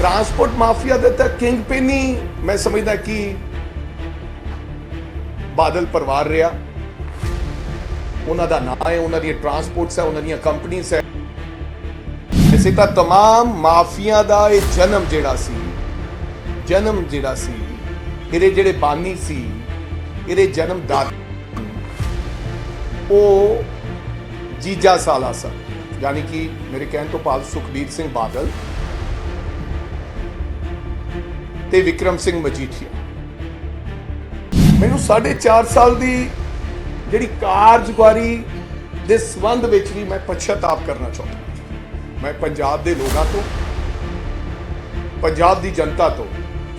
Transport mafia दे तो king pin ही मैं समझदा कि बादल परिवार रहा। उन्हों का नाम है, उन्होंने ट्रांसपोर्ट्स है, उन्होंने कंपनीज है। इसे तो तमाम माफिया का यह जन्म जिहड़ा सी इहदे जिहड़े बानी सी, इहदे जन्मदाता वो जीजा साला सन, यानी कि मेरे कहने तो भाव सुखबीर सिंह बादल ते विक्रम सिंह मजीठिया। मैनू 4.5 साल की जिहड़ी कारगुजारी दे संबंध विच भी मैं पश्चाताप करना चाहता। मैं पंजाब दे लोगों तो, पंजाब दी जनता तो,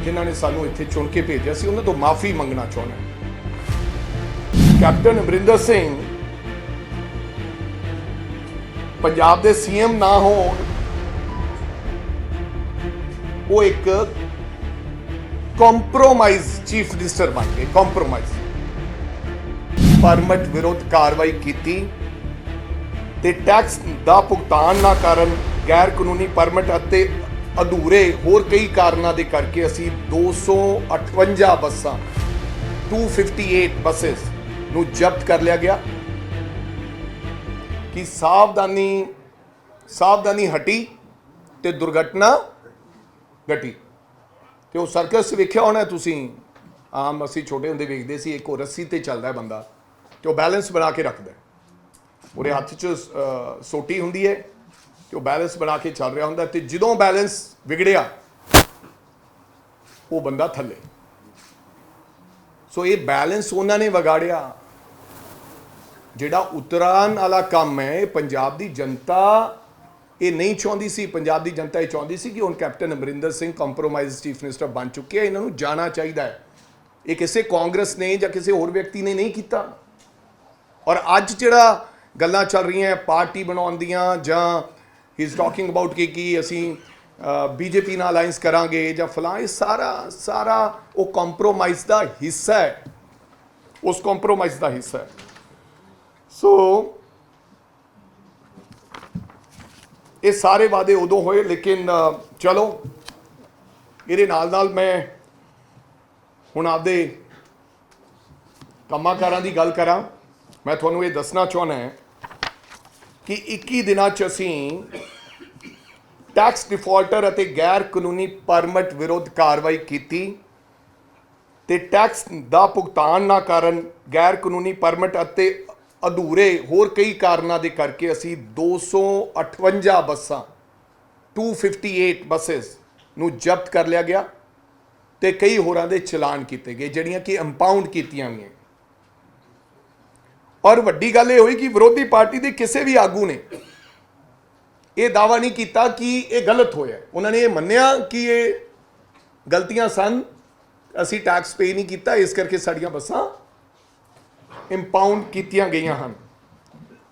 जिन्होंने सानू इत्थे चुन के भेजा सी, उन्हां तो माफी मंगना चाहना। कैप्टन अमरिंदर सिंह पंजाब दे सीएम ना हो, वो एक कॉम्प्रोमाइज चीफ मिनिस्टर बन गए। कॉम्प्रोमाइज परमिट विरुद्ध कार्रवाई की ते टैक्स का भुगतान ना करन गैर कानूनी परमिट अते अधूरे होर कई कारणों के करके असी 258 बसां 258 बसेस नू जब्त कर लिया गया कि सावधानी हटी ते दुर्घटना घटी। तो वो सर्कस वेख्या होना तुसीं, आम असी छोटे होंदे वेखदे सी, एक रस्सी ते चलदा है बंदा तो बैलेंस बना के रखदा है, उहदे हत्थ च सोटी हुंदी है तो बैलेंस बना के चल रहा हुंदा, ते जदों बैलेंस विगड़िया वो बंदा थल्ले। सो ये बैलेंस उन्होंने विगाड़िया। जिहड़ा उतरान वाला काम है, पंजाब की जनता ये नहीं चाहती सी। पंजाब की जनता ये चाहती सी कि हुण captain Amarinder Singh compromise chief minister बन चुके हैं, इन्हों जाना चाहिए है। ये किसी कांग्रेस ने या किसी होर व्यक्ति ने नहीं किया। और अज जिहड़ा गल्लां चल रही हैं पार्टी बनाउण दियां, जां ही इज़ टॉकिंग अबाउट कि असी बीजेपी नाल अलायंस करांगे जां फलां, ये सारा वो कंप्रोमाइज का हिस्सा है, उस कंप्रोमाइज का हिस्सा है। सो ये सारे वादे उदों होए, लेकिन चलो ये नाल मैं हुण आपदे कामां की गल करा। मैं तुहानूं ये दसना चाहना है कि 21 दिनां च असीं टैक्स डिफॉल्टर अते गैर कानूनी परमिट विरुद्ध कार्रवाई की ते टैक्स का भुगतान ना करन गैर कानूनी परमिट अते अधूरे होर कई कारणों के करके असी 258 बसां 258 बसेस नू जब्त कर लिया गया ते कई होरां दे चलान किए गए, जिहड़ियां कि इंपाउंड कीतियां गईयां। और वड्डी गल ये हुई कि विरोधी पार्टी के किसी भी आगू ने यह दावा नहीं किया कि यह गलत होया। उन्होंने ये मन्निया कि ये गलतियां सन, असी टैक्स पे नहीं किया, इस करके साड़ियां बसां इंपाउंड कीतियां गईयां हन।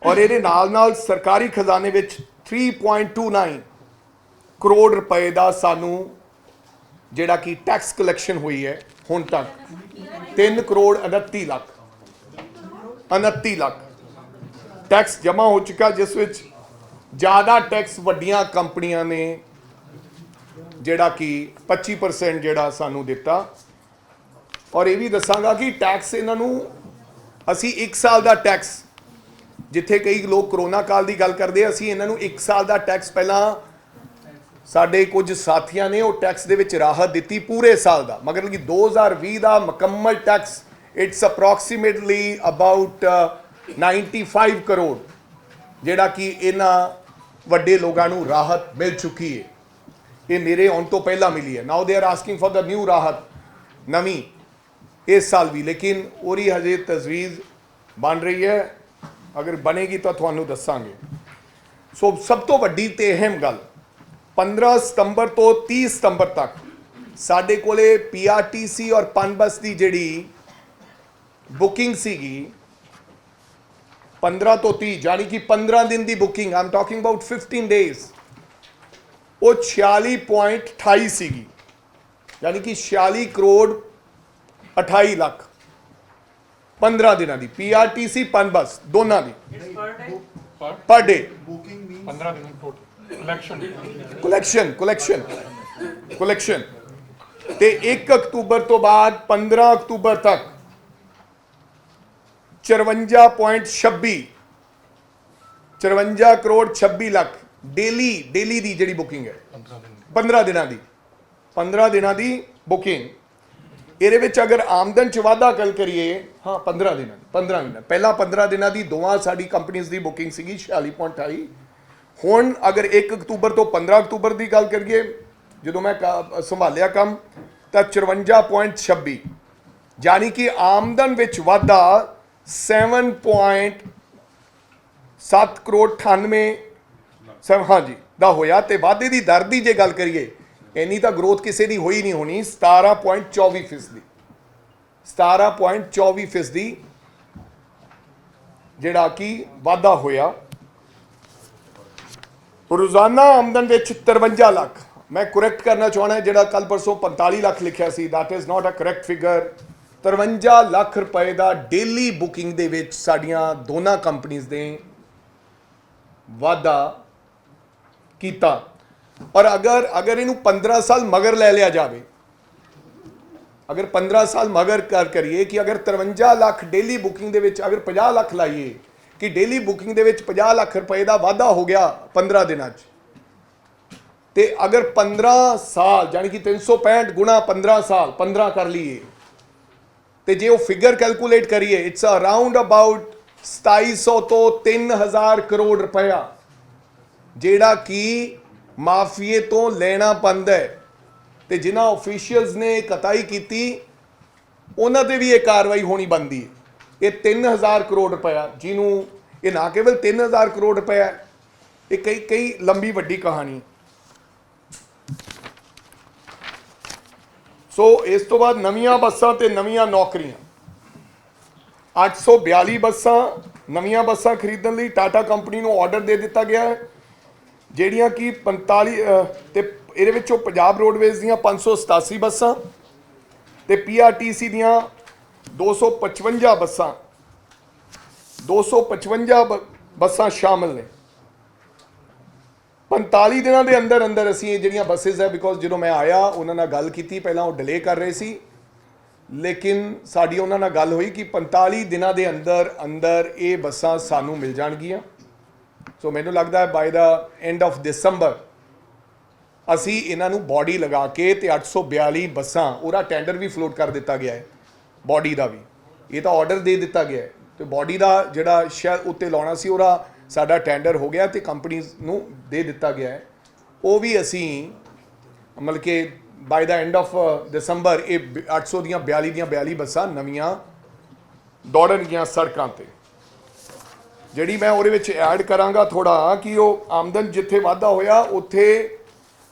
और ये नाल सरकारी खजाने में 3.29 करोड़ रुपए का सानू जिहड़ा कि टैक्स कलैक्शन हुई है हुण तक 3 करोड़ 29 लाख टैक्स जमा हो चुका, जिस विच ज़्यादा टैक्स वड्डियां कंपनियां ने जिहड़ा कि 25% जिहड़ा सानू दिता। और ये भी दसांगा कि टैक्स इन्हां असी 1 साल का टैक्स, जिथे कई लोग करोना काल की गल करते, असी इन्हों 1 साल का टैक्स पहला साडे कुछ साथियों ने वो टैक्स दे विच राहत दी पूरे साल का, मगर कि 2020 का मुकम्मल tax it's approximately about 95 crore जिहड़ा कि इन्हां वड्डे लोगों को राहत मिल चुकी है। ये मेरे आने तो पहला मिली है। Now they are asking for the new राहत नवी इस साल भी, लेकिन उहदी हजे तजवीज़ बन रही है, अगर बनेगी तो तुहानूं दसांगे। सो सब तो वड्डी ते अहम गल 15 सितंबर तो 30 सितंबर तक साडे कोले PRTC और पनबस की जिहड़ी बुकिंग सीगी 15 तो 30 यानी कि 15 दिन की booking, I am talking about 15 days, वो 46.28 सीगी, यानी कि 46 करोड़ 28 लाख 15 दिनों की PRTC पनबस दोनों की पर डे 15 दिन टोटल कलेक्शन कलेक्शन 15 ਕਲੈਕਸ਼ਨ ਤੇ 1 ਅਕਤੂਬਰ ਤੋਂ ਬਾਅਦ 15 ਅਕਤੂਬਰ ਤੱਕ 54.26 54 ਕਰੋੜ 26 ਲੱਖ ਡੇਲੀ ਦੀ ਜਿਹੜੀ ਬੁਕਿੰਗ ਹੈ 15 ਦਿਨਾਂ ਦੀ ਬੁਕਿੰਗ। ਇਹਦੇ ਵਿੱਚ ਅਗਰ ਆਮਦਨ ਚ ਵਾਧਾ ਗੱਲ ਕਰੀਏ, ਹਾਂ 15 ਦਿਨਾਂ ਪਹਿਲਾਂ 15 ਦਿਨਾਂ ਦੀ ਦੋਵਾਂ ਸਾਡੀ ਕੰਪਨੀਆਂ ਦੀ ਬੁਕਿੰਗ ਸੀਗੀ 46.28। ਹੁਣ ਅਗਰ 1 ਅਕਤੂਬਰ ਤੋਂ 15 ਅਕਤੂਬਰ ਦੀ ਗੱਲ ਕਰੀਏ, ਜਦੋਂ ਮੈਂ ਸੰਭਾਲਿਆ ਕੰਮ ਤਾਂ 54.26, ਯਾਨੀ ਕਿ ਆਮਦਨ ਵਿੱਚ ਵਾਧਾ 7 ਕਰੋੜ 98 ਹਾਂਜੀ ਦਾ ਹੋਇਆ। ਤੇ ਵਾਧੇ ਦੀ ਦਰ ਦੀ ਜੇ ਗੱਲ ਕਰੀਏ, ਇੰਨੀ ਤਾਂ ਗਰੋਥ ਕਿਸੇ ਦੀ ਹੋਈ ਨਹੀਂ ਹੋਣੀ। 17.24% ਜਿਹੜਾ ਕਿ ਵਾਧਾ ਹੋਇਆ। ਰੋਜ਼ਾਨਾ ਆਮਦਨ ਵਿੱਚ 53 ਲੱਖ, ਮੈਂ ਕਰੈਕਟ ਕਰਨਾ ਚਾਹਣਾ, ਜਿਹੜਾ ਕੱਲ ਪਰਸੋਂ 45 ਲੱਖ ਲਿਖਿਆ ਸੀ, that is not a correct figure. 53 lakh ਰੁਪਏ ਦਾ ਡੇਲੀ ਬੁਕਿੰਗ ਦੇ ਵਿੱਚ ਸਾਡੀਆਂ ਦੋਨਾਂ ਕੰਪਨੀਆਂ ਨੇ ਵਾਧਾ ਕੀਤਾ। ਔਰ ਅਗਰ ਇਹਨੂੰ 15 ਸਾਲ ਮਗਰ ਲੈ ਲਿਆ ਜਾਵੇ, ਅਗਰ 15 ਸਾਲ ਮਗਰ ਕਰੀਏ ਕਿ ਅਗਰ 53 ਲੱਖ ਡੇਲੀ ਬੁਕਿੰਗ ਦੇ ਵਿੱਚ ਅਗਰ 50 ਲੱਖ ਲਾਈਏ ਕਿ ਡੇਲੀ ਬੁਕਿੰਗ ਦੇ ਵਿੱਚ 50 ਲੱਖ ਰੁਪਏ ਦਾ ਵਾਧਾ ਹੋ ਗਿਆ 15 ਦਿਨਾਂ 'ਚ, ਤੇ ਅਗਰ 15 ਸਾਲ ਯਾਨੀ ਕਿ 365 ਗੁਣਾ 15 ਸਾਲ 15 ਕਰ ਲਈਏ, ਤੇ ਜੇ ਉਹ ਫਿਗਰ ਕੈਲਕੂਲੇਟ ਕਰੀਏ, ਇਟਸ ਅਰਾਊਂਡ ਅਬਾਊਟ 2700 ਤੋਂ 3000 ਕਰੋੜ ਰੁਪਇਆ ਜਿਹੜਾ ਕਿ ਮਾਫੀਏ ਤੋਂ ਲੈਣਾ ਪੈਂਦਾ ਹੈ। ਤੇ ਜਿਨ੍ਹਾਂ ਆਫੀਸ਼ੀਅਲਸ ਨੇ ਕਤਾਈ ਕੀਤੀ ਉਹਨਾਂ ਤੇ ਵੀ ਇਹ ਕਾਰਵਾਈ ਹੋਣੀ ਬਣਦੀ ਹੈ। ਇਹ 3000 ਕਰੋੜ ਰੁਪਇਆ, ਜਿਹਨੂੰ ਇਹ ਨਾ ਕੇਵਲ 3000 ਕਰੋੜ ਰੁਪਇਆ, ਇਹ ਕਈ ਲੰਬੀ ਵੱਡੀ ਕਹਾਣੀ। ਸੋ ਇਸ ਤੋਂ ਬਾਅਦ ਨਵੀਆਂ ਬੱਸਾਂ ਤੇ ਨਵੀਆਂ ਨੌਕਰੀਆਂ, 842 ਬੱਸਾਂ ਨਵੀਆਂ ਬੱਸਾਂ ਖਰੀਦਣ ਲਈ ਟਾਟਾ ਕੰਪਨੀ ਨੂੰ ਆਰਡਰ ਦੇ ਦਿੱਤਾ ਗਿਆ ਹੈ, ਜਿਹੜੀਆਂ ਕਿ 45 ਤੇ ਇਹਦੇ ਵਿੱਚੋਂ ਪੰਜਾਬ ਰੋਡਵੇਜ਼ ਦੀਆਂ 587 ਬੱਸਾਂ ਤੇ PRTC ਦੀਆਂ 255 ਬੱਸਾਂ ਸ਼ਾਮਲ ਨੇ। 45 ਦਿਨਾਂ ਦੇ ਅੰਦਰ ਅਸੀਂ ਇਹ ਜਿਹੜੀਆਂ ਬੱਸਿਸ ਹੈ, ਬਿਕੋਜ਼ ਜਦੋਂ ਮੈਂ ਆਇਆ ਉਹਨਾਂ ਨਾਲ ਗੱਲ ਕੀਤੀ, ਪਹਿਲਾਂ ਉਹ ਡਿਲੇ ਕਰ ਰਹੇ ਸੀ, ਲੇਕਿਨ ਸਾਡੀ ਉਹਨਾਂ ਨਾਲ ਗੱਲ ਹੋਈ ਕਿ 45 ਦਿਨਾਂ ਦੇ ਅੰਦਰ ਇਹ ਬੱਸਾਂ ਸਾਨੂੰ ਮਿਲ ਜਾਣਗੀਆਂ। ਸੋ ਮੈਨੂੰ ਲੱਗਦਾ ਹੈ ਬਾਈ ਦਾ ਐਂਡ ਆਫ ਦਸੰਬਰ ਅਸੀਂ ਇਹਨਾਂ ਨੂੰ ਬਾਡੀ ਲਗਾ ਕੇ ਤੇ 842 ਬੱਸਾਂ, ਉਹਦਾ ਟੈਂਡਰ ਵੀ ਫਲੋਟ ਕਰ ਦਿੱਤਾ ਗਿਆ ਹੈ, ਬਾਡੀ ਦਾ ਵੀ ਇਹ ਤਾਂ ਆਰਡਰ ਦੇ ਦਿੱਤਾ ਗਿਆ ਹੈ, ਤੇ ਬਾਡੀ ਦਾ ਜਿਹੜਾ ਸ਼ਹਿਰ ਉੱਤੇ ਲਾਉਣਾ ਸੀ ਉਹਦਾ ਸਾਡਾ ਟੈਂਡਰ ਹੋ ਗਿਆ ਤੇ ਕੰਪਨੀਜ਼ ਨੂੰ ਦੇ ਦਿੱਤਾ ਗਿਆ ਹੈ। ਉਹ ਵੀ ਅਸੀਂ ਮਤਲਬ ਕਿ ਬਾਈ ਦਾ ਐਂਡ ਆਫ ਦਸੰਬਰ ਇਹ 800 ਦੀਆਂ 42 ਬੱਸਾਂ ਨਵੀਆਂ ਦੌੜਨਗੀਆਂ ਸੜਕਾਂ ਤੇ। ਜਿਹੜੀ ਮੈਂ ਉਹਦੇ ਵਿੱਚ ਐਡ ਕਰਾਂਗਾ ਥੋੜਾ ਕਿ ਉਹ ਆਮਦਨ ਜਿੱਥੇ ਵਾਧਾ ਹੋਇਆ ਉੱਥੇ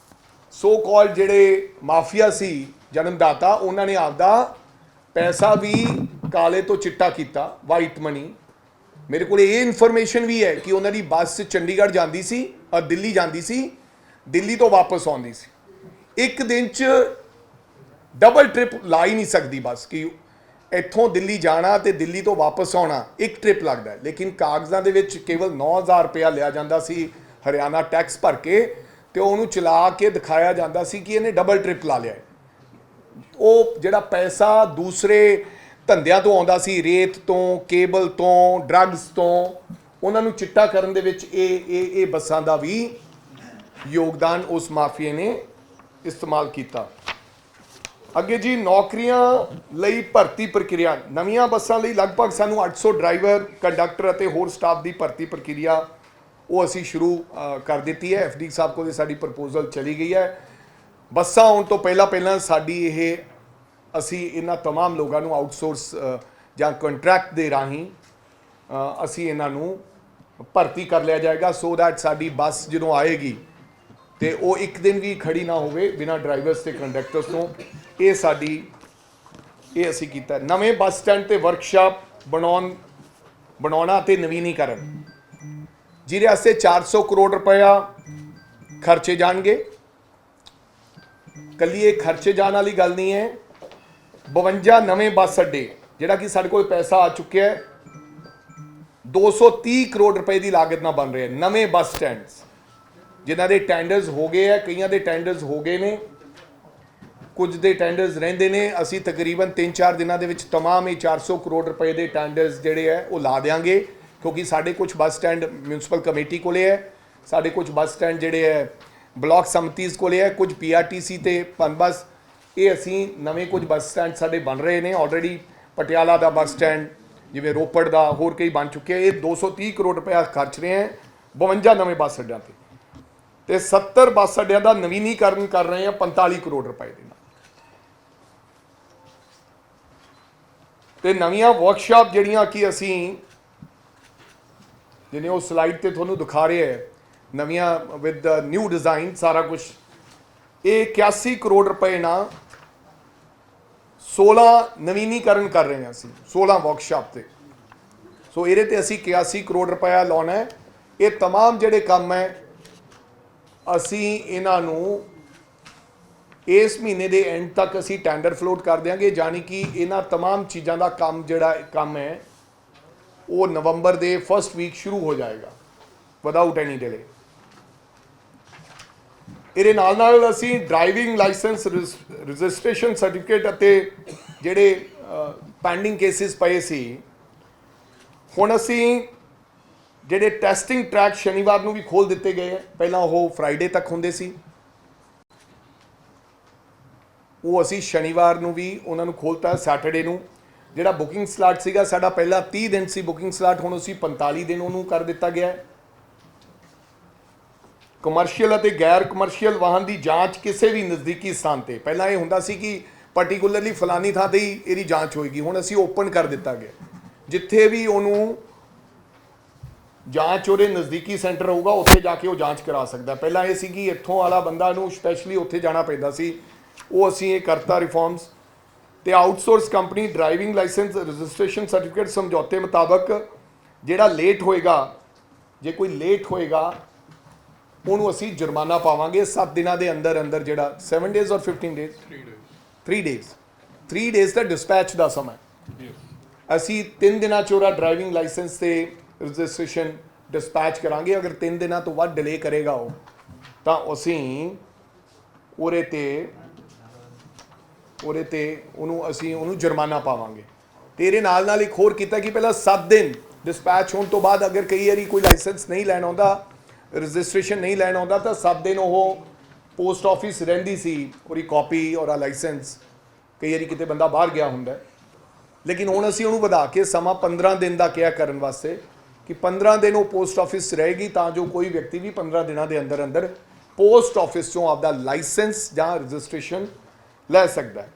ਸੋ ਕਾਲ ਜਿਹੜੇ ਮਾਫੀਆ ਸੀ ਜਨਮਦਾਤਾ, ਉਹਨਾਂ ਨੇ ਆਪਦਾ ਪੈਸਾ ਵੀ ਕਾਲੇ ਤੋਂ ਚਿੱਟਾ ਕੀਤਾ, ਵਾਈਟ ਮਨੀ। ਮੇਰੇ ਕੋਲ ਇਹ ਇਨਫੋਰਮੇਸ਼ਨ ਵੀ ਹੈ ਕਿ ਉਹਨਾਂ ਦੀ ਬੱਸ ਚੰਡੀਗੜ੍ਹ ਜਾਂਦੀ ਸੀ ਔਰ ਦਿੱਲੀ ਜਾਂਦੀ ਸੀ, ਦਿੱਲੀ ਤੋਂ ਵਾਪਸ ਆਉਂਦੀ ਸੀ। ਇੱਕ ਦਿਨ 'ਚ ਡਬਲ ਟ੍ਰਿਪ ਲਾ ਹੀ ਨਹੀਂ ਸਕਦੀ ਬੱਸ, ਕਿ ਇੱਥੋਂ ਦਿੱਲੀ ਜਾਣਾ ਤੇ ਦਿੱਲੀ ਤੋਂ ਵਾਪਸ ਆਉਣਾ ਇੱਕ ਟ੍ਰਿਪ ਲੱਗਦਾ, ਲੇਕਿਨ ਕਾਗਜ਼ਾਂ ਦੇ ਵਿੱਚ ਕੇਵਲ 9000 ਰੁਪਇਆ ਲਿਆ ਜਾਂਦਾ ਸੀ ਹਰਿਆਣਾ ਟੈਕਸ ਭਰ ਕੇ, ਤੇ ਉਹਨੂੰ ਚਲਾ ਕੇ ਦਿਖਾਇਆ ਜਾਂਦਾ ਸੀ ਕਿ ਇਹਨੇ ਡਬਲ ਟ੍ਰਿਪ ਲਾ ਲਿਆ। ਉਹ ਜਿਹੜਾ ਪੈਸਾ ਦੂਸਰੇ ਧੰਦਿਆਂ ਤੋਂ ਆਉਂਦਾ ਸੀ, ਰੇਤ ਤੋਂ, ਕੇਬਲ ਤੋਂ, ਡਰੱਗਸ ਤੋਂ, ਉਹਨਾਂ ਨੂੰ ਚਿੱਟਾ ਕਰਨ ਦੇ ਵਿੱਚ ਇਹ ਬੱਸਾਂ ਦਾ ਵੀ ਯੋਗਦਾਨ ਉਸ ਮਾਫੀਏ ਨੇ ਇਸਤੇਮਾਲ ਕੀਤਾ। ਅੱਗੇ ਜੀ ਨੌਕਰੀਆਂ ਲਈ ਭਰਤੀ ਪ੍ਰਕਿਰਿਆ, ਨਵੀਆਂ ਬੱਸਾਂ ਲਈ ਲਗਭਗ ਸਾਨੂੰ 800 ਡਰਾਈਵਰ, ਕੰਡਕਟਰ ਅਤੇ ਹੋਰ ਸਟਾਫ ਦੀ ਭਰਤੀ ਪ੍ਰਕਿਰਿਆ ਉਹ ਅਸੀਂ ਸ਼ੁਰੂ ਕਰ ਦਿੱਤੀ ਹੈ। FD ਸਾਹਿਬ ਕੋਲ ਸਾਡੀ ਪ੍ਰਪੋਜ਼ਲ ਚਲੀ ਗਈ ਹੈ। ਬੱਸਾਂ ਆਉਣ ਤੋਂ ਪਹਿਲਾਂ ਸਾਡੀ ਇਹ ਅਸੀਂ ਇਹਨਾਂ तमाम ਲੋਕਾਂ ਨੂੰ ਆਊਟਸੋਰਸ ਜਾਂ ਕੰਟਰੈਕਟ ਦੇ ਰਾਹੀਂ ਅਸੀਂ ਇਹਨਾਂ ਨੂੰ ਭਰਤੀ ਕਰ ਲਿਆ ਜਾਏਗਾ, ਸੋ ਦੈਟ ਸਾਡੀ ਬੱਸ ਜਦੋਂ ਆਏਗੀ ਤੇ ਉਹ ਇੱਕ ਦਿਨ ਵੀ ਖੜੀ ਨਾ ਹੋਵੇ ਬਿਨਾਂ ਡਰਾਈਵਰਸ ਤੇ ਕੰਡਕਟਰਸ ਤੋਂ। ਇਹ ਅਸੀਂ ਕੀਤਾ। ਨਵੇਂ ਬੱਸ ਸਟੈਂਡ ਤੇ ਵਰਕਸ਼ਾਪ ਬਣਾਉਣਾ ਤੇ ਨਵੀਨੀਕਰਨ, ਜਿਹਦੇ ਵਾਸਤੇ 400 ਕਰੋੜ ਰੁਪਇਆ ਖਰਚੇ ਜਾਣਗੇ। ਕੱਲੀ ਇਹ ਖਰਚੇ ਜਾਣ ਵਾਲੀ ਗੱਲ ਨਹੀਂ ਹੈ। 52 ਨਵੇਂ ਬੱਸ ਅੱਡੇ, ਜਿਹੜਾ ਕਿ ਸਾਡੇ ਕੋਲ ਪੈਸਾ ਆ ਚੁੱਕਿਆ ਹੈ, 230 ਕਰੋੜ ਰੁਪਏ ਦੀ ਲਾਗਤ ਨਾਲ ਬਣ ਰਹੇ ਨਵੇਂ ਬੱਸ ਸਟੈਂਡਸ, ਜਿਨ੍ਹਾਂ ਦੇ ਟੈਂਡਰਸ ਹੋ ਗਏ ਹੈ, ਕਈਆਂ ਦੇ ਟੈਂਡਰਸ ਹੋ ਗਏ ਨੇ कुछ दे टेंडर्स रहिंदे ने। असी तकरीबन 3-4 दिनों के विच तमाम ये 400 करोड़ रुपए के टेंडर्स जिहड़े है वो ला देंगे, क्योंकि साढ़े कुछ बस स्टैंड म्यूनसिपल कमेटी को है, साढ़े कुछ बस स्टैंड जिहड़े है ब्लॉक समतीज़ को है, कुछ PRTC ते पनबस, ये असी नवे कुछ बस स्टैंड साढ़े बन रहे हैं। ऑलरेडी पटियाला का बस स्टैंड जिवें रोपड़ का होर कई बन चुके हैं। ये 230 करोड़ रुपया खर्च रहे हैं 52 नवे बस अड्डियां ते 70 बस अड्डियां का नवीनीकरण कर रहे हैं 45 करोड़ रुपए के नाल। ते नवीं वर्कशॉप जिहड़ियां कि असी जिन्हें वो स्लाइड ते तुहानूं दिखा रहे हैं, नवियां विद न्यू डिज़ाइन सारा कुछ, ये 81 करोड़ रुपए ना 16 नवीनीकरण कर रहे हैं असी 16 वर्कशॉप से। सो ये ते असी 81 करोड़ रुपया लाना है। ये तमाम जिहड़े काम है असी इन्हां नूं इस महीने के एंड तक असी टेंडर फ्लोट कर देंगे, जानी कि इन्हां तमाम चीज़ों का काम जिहड़ा काम है वो नवंबर के फर्स्ट वीक शुरू हो जाएगा विदाउट एनी डिले। ਇਹਦੇ ਨਾਲ ਅਸੀਂ ਡਰਾਈਵਿੰਗ ਲਾਇਸੈਂਸ ਰਜਿਸਟ੍ਰੇਸ਼ਨ ਸਰਟੀਫਿਕੇਟ ਅਤੇ ਜਿਹੜੇ ਪੈਂਡਿੰਗ ਕੇਸਿਸ ਪਏ ਸੀ, ਹੁਣ ਅਸੀਂ ਜਿਹੜੇ ਟੈਸਟਿੰਗ ਟਰੈਕ ਸ਼ਨੀਵਾਰ ਨੂੰ ਵੀ ਖੋਲ ਦਿੱਤੇ ਗਏ ਹੈ। ਪਹਿਲਾਂ ਉਹ ਫਰਾਈਡੇ ਤੱਕ ਹੁੰਦੇ ਸੀ, ਉਹ ਅਸੀਂ ਸ਼ਨੀਵਾਰ ਨੂੰ ਵੀ ਉਹਨਾਂ ਨੂੰ ਖੋਲਤਾ। ਸੈਟਰਡੇ ਨੂੰ ਜਿਹੜਾ ਬੁਕਿੰਗ ਸਲਾਟ ਸੀਗਾ ਸਾਡਾ ਪਹਿਲਾਂ 30 ਦਿਨ ਸੀ ਬੁਕਿੰਗ ਸਲਾਟ, ਹੁਣ ਅਸੀਂ 45 ਦਿਨ ਉਹਨੂੰ ਕਰ ਦਿੱਤਾ ਗਿਆ ਹੈ। ਕਮਰਸ਼ੀਅਲ ਅਤੇ ਗੈਰ ਕਮਰਸ਼ੀਅਲ ਵਾਹਨ ਦੀ ਜਾਂਚ ਕਿਸੇ ਵੀ ਨਜ਼ਦੀਕੀ ਸਥਾਨ ਤੇ, ਪਹਿਲਾਂ ਇਹ ਹੁੰਦਾ ਸੀ ਕਿ ਪਾਰਟਿਕੂਲਰਲੀ ਫਲਾਨੀ ਥਾਂ ਤੇ ਹੀ ਇਹਦੀ ਜਾਂਚ ਹੋਏਗੀ, ਹੁਣ ਅਸੀਂ ਓਪਨ ਕਰ ਦਿੱਤਾ ਗਿਆ। ਜਿੱਥੇ ਵੀ ਉਹਨੂੰ ਜਾਂਚ ਉਹਦੇ ਨਜ਼ਦੀਕੀ ਸੈਂਟਰ ਹੋਊਗਾ ਉੱਥੇ ਜਾ ਕੇ ਉਹ ਜਾਂਚ ਕਰਾ ਸਕਦਾ। ਪਹਿਲਾਂ ਇਹ ਸੀ ਕਿ ਇੱਥੋਂ ਵਾਲਾ ਬੰਦਾ ਨੂੰ ਸਪੈਸ਼ਲੀ ਉੱਥੇ ਜਾਣਾ ਪੈਂਦਾ ਸੀ, ਉਹ ਅਸੀਂ ਇਹ ਕਰਤਾ ਰਿਫਾਰਮਸ। ਤੇ outsource company driving licence registration certificate ਸਮਝੌਤੇ ਮੁਤਾਬਕ ਜਿਹੜਾ ਲੇਟ ਹੋਏਗਾ, ਜੇ ਕੋਈ ਲੇਟ ਹੋਏਗਾ ਉਹਨੂੰ ਅਸੀਂ ਜੁਰਮਾਨਾ ਪਾਵਾਂਗੇ 7 ਦਿਨਾਂ ਦੇ ਅੰਦਰ ਅੰਦਰ। ਜਿਹੜਾ 7 ਡੇਜ਼ ਔਰ 15 ਡੇਜ਼ 3 ਡੇਜ਼ ਦਾ ਡਿਸਪੈਚ ਦਾ ਸਮਾਂ ਅਸੀਂ 3 ਦਿਨਾਂ 'ਚ ਉਹਦਾ ਡਰਾਈਵਿੰਗ ਲਾਇਸੈਂਸ ਤੇ ਰਜਿਸਟ੍ਰੇਸ਼ਨ ਡਿਸਪੈਚ ਕਰਾਂਗੇ। ਅਗਰ 3 ਦਿਨਾਂ ਤੋਂ ਵੱਧ ਡਿਲੇ ਕਰੇਗਾ ਉਹ, ਤਾਂ ਅਸੀਂ ਉਹਦੇ ਤੇ ਉਹਨੂੰ ਜੁਰਮਾਨਾ ਪਾਵਾਂਗੇ। ਤੇ ਇਹਦੇ ਨਾਲ ਇੱਕ ਹੋਰ ਕੀਤਾ ਕਿ ਪਹਿਲਾਂ 7 ਦਿਨ ਡਿਸਪੈਚ ਹੋਣ ਤੋਂ ਬਾਅਦ ਅਗਰ ਕਈ ਵਾਰੀ ਕੋਈ ਲਾਇਸੈਂਸ ਨਹੀਂ ਲੈਣ ਆਉਂਦਾ, ਰਜਿਸਟ੍ਰੇਸ਼ਨ ਨਹੀਂ ਲੈਣ ਆਉਂਦਾ, ਤਾਂ 7 ਦਿਨ ਉਹ ਪੋਸਟ ਆਫਿਸ ਰਹਿੰਦੀ ਸੀ ਉਹਦੀ ਕਾਪੀ ਔਰ ਆ ਲਾਇਸੈਂਸ। ਕਈ ਵਾਰੀ ਕਿਤੇ ਬੰਦਾ ਬਾਹਰ ਗਿਆ ਹੁੰਦਾ, ਲੇਕਿਨ ਹੁਣ ਅਸੀਂ ਉਹਨੂੰ ਵਧਾ ਕੇ ਸਮਾਂ 15 ਦਿਨ ਦਾ ਕਿਹਾ ਕਰਨ ਵਾਸਤੇ ਕਿ 15 ਦਿਨ ਉਹ ਪੋਸਟ ਆਫਿਸ ਰਹੇਗੀ, ਤਾਂ ਜੋ ਕੋਈ ਵਿਅਕਤੀ ਵੀ 15 ਦਿਨਾਂ ਦੇ ਅੰਦਰ ਅੰਦਰ ਪੋਸਟ ਆਫਿਸ ਚੋਂ ਆਪਦਾ ਲਾਇਸੈਂਸ ਜਾਂ ਰਜਿਸਟ੍ਰੇਸ਼ਨ ਲੈ ਸਕਦਾ ਹੈ।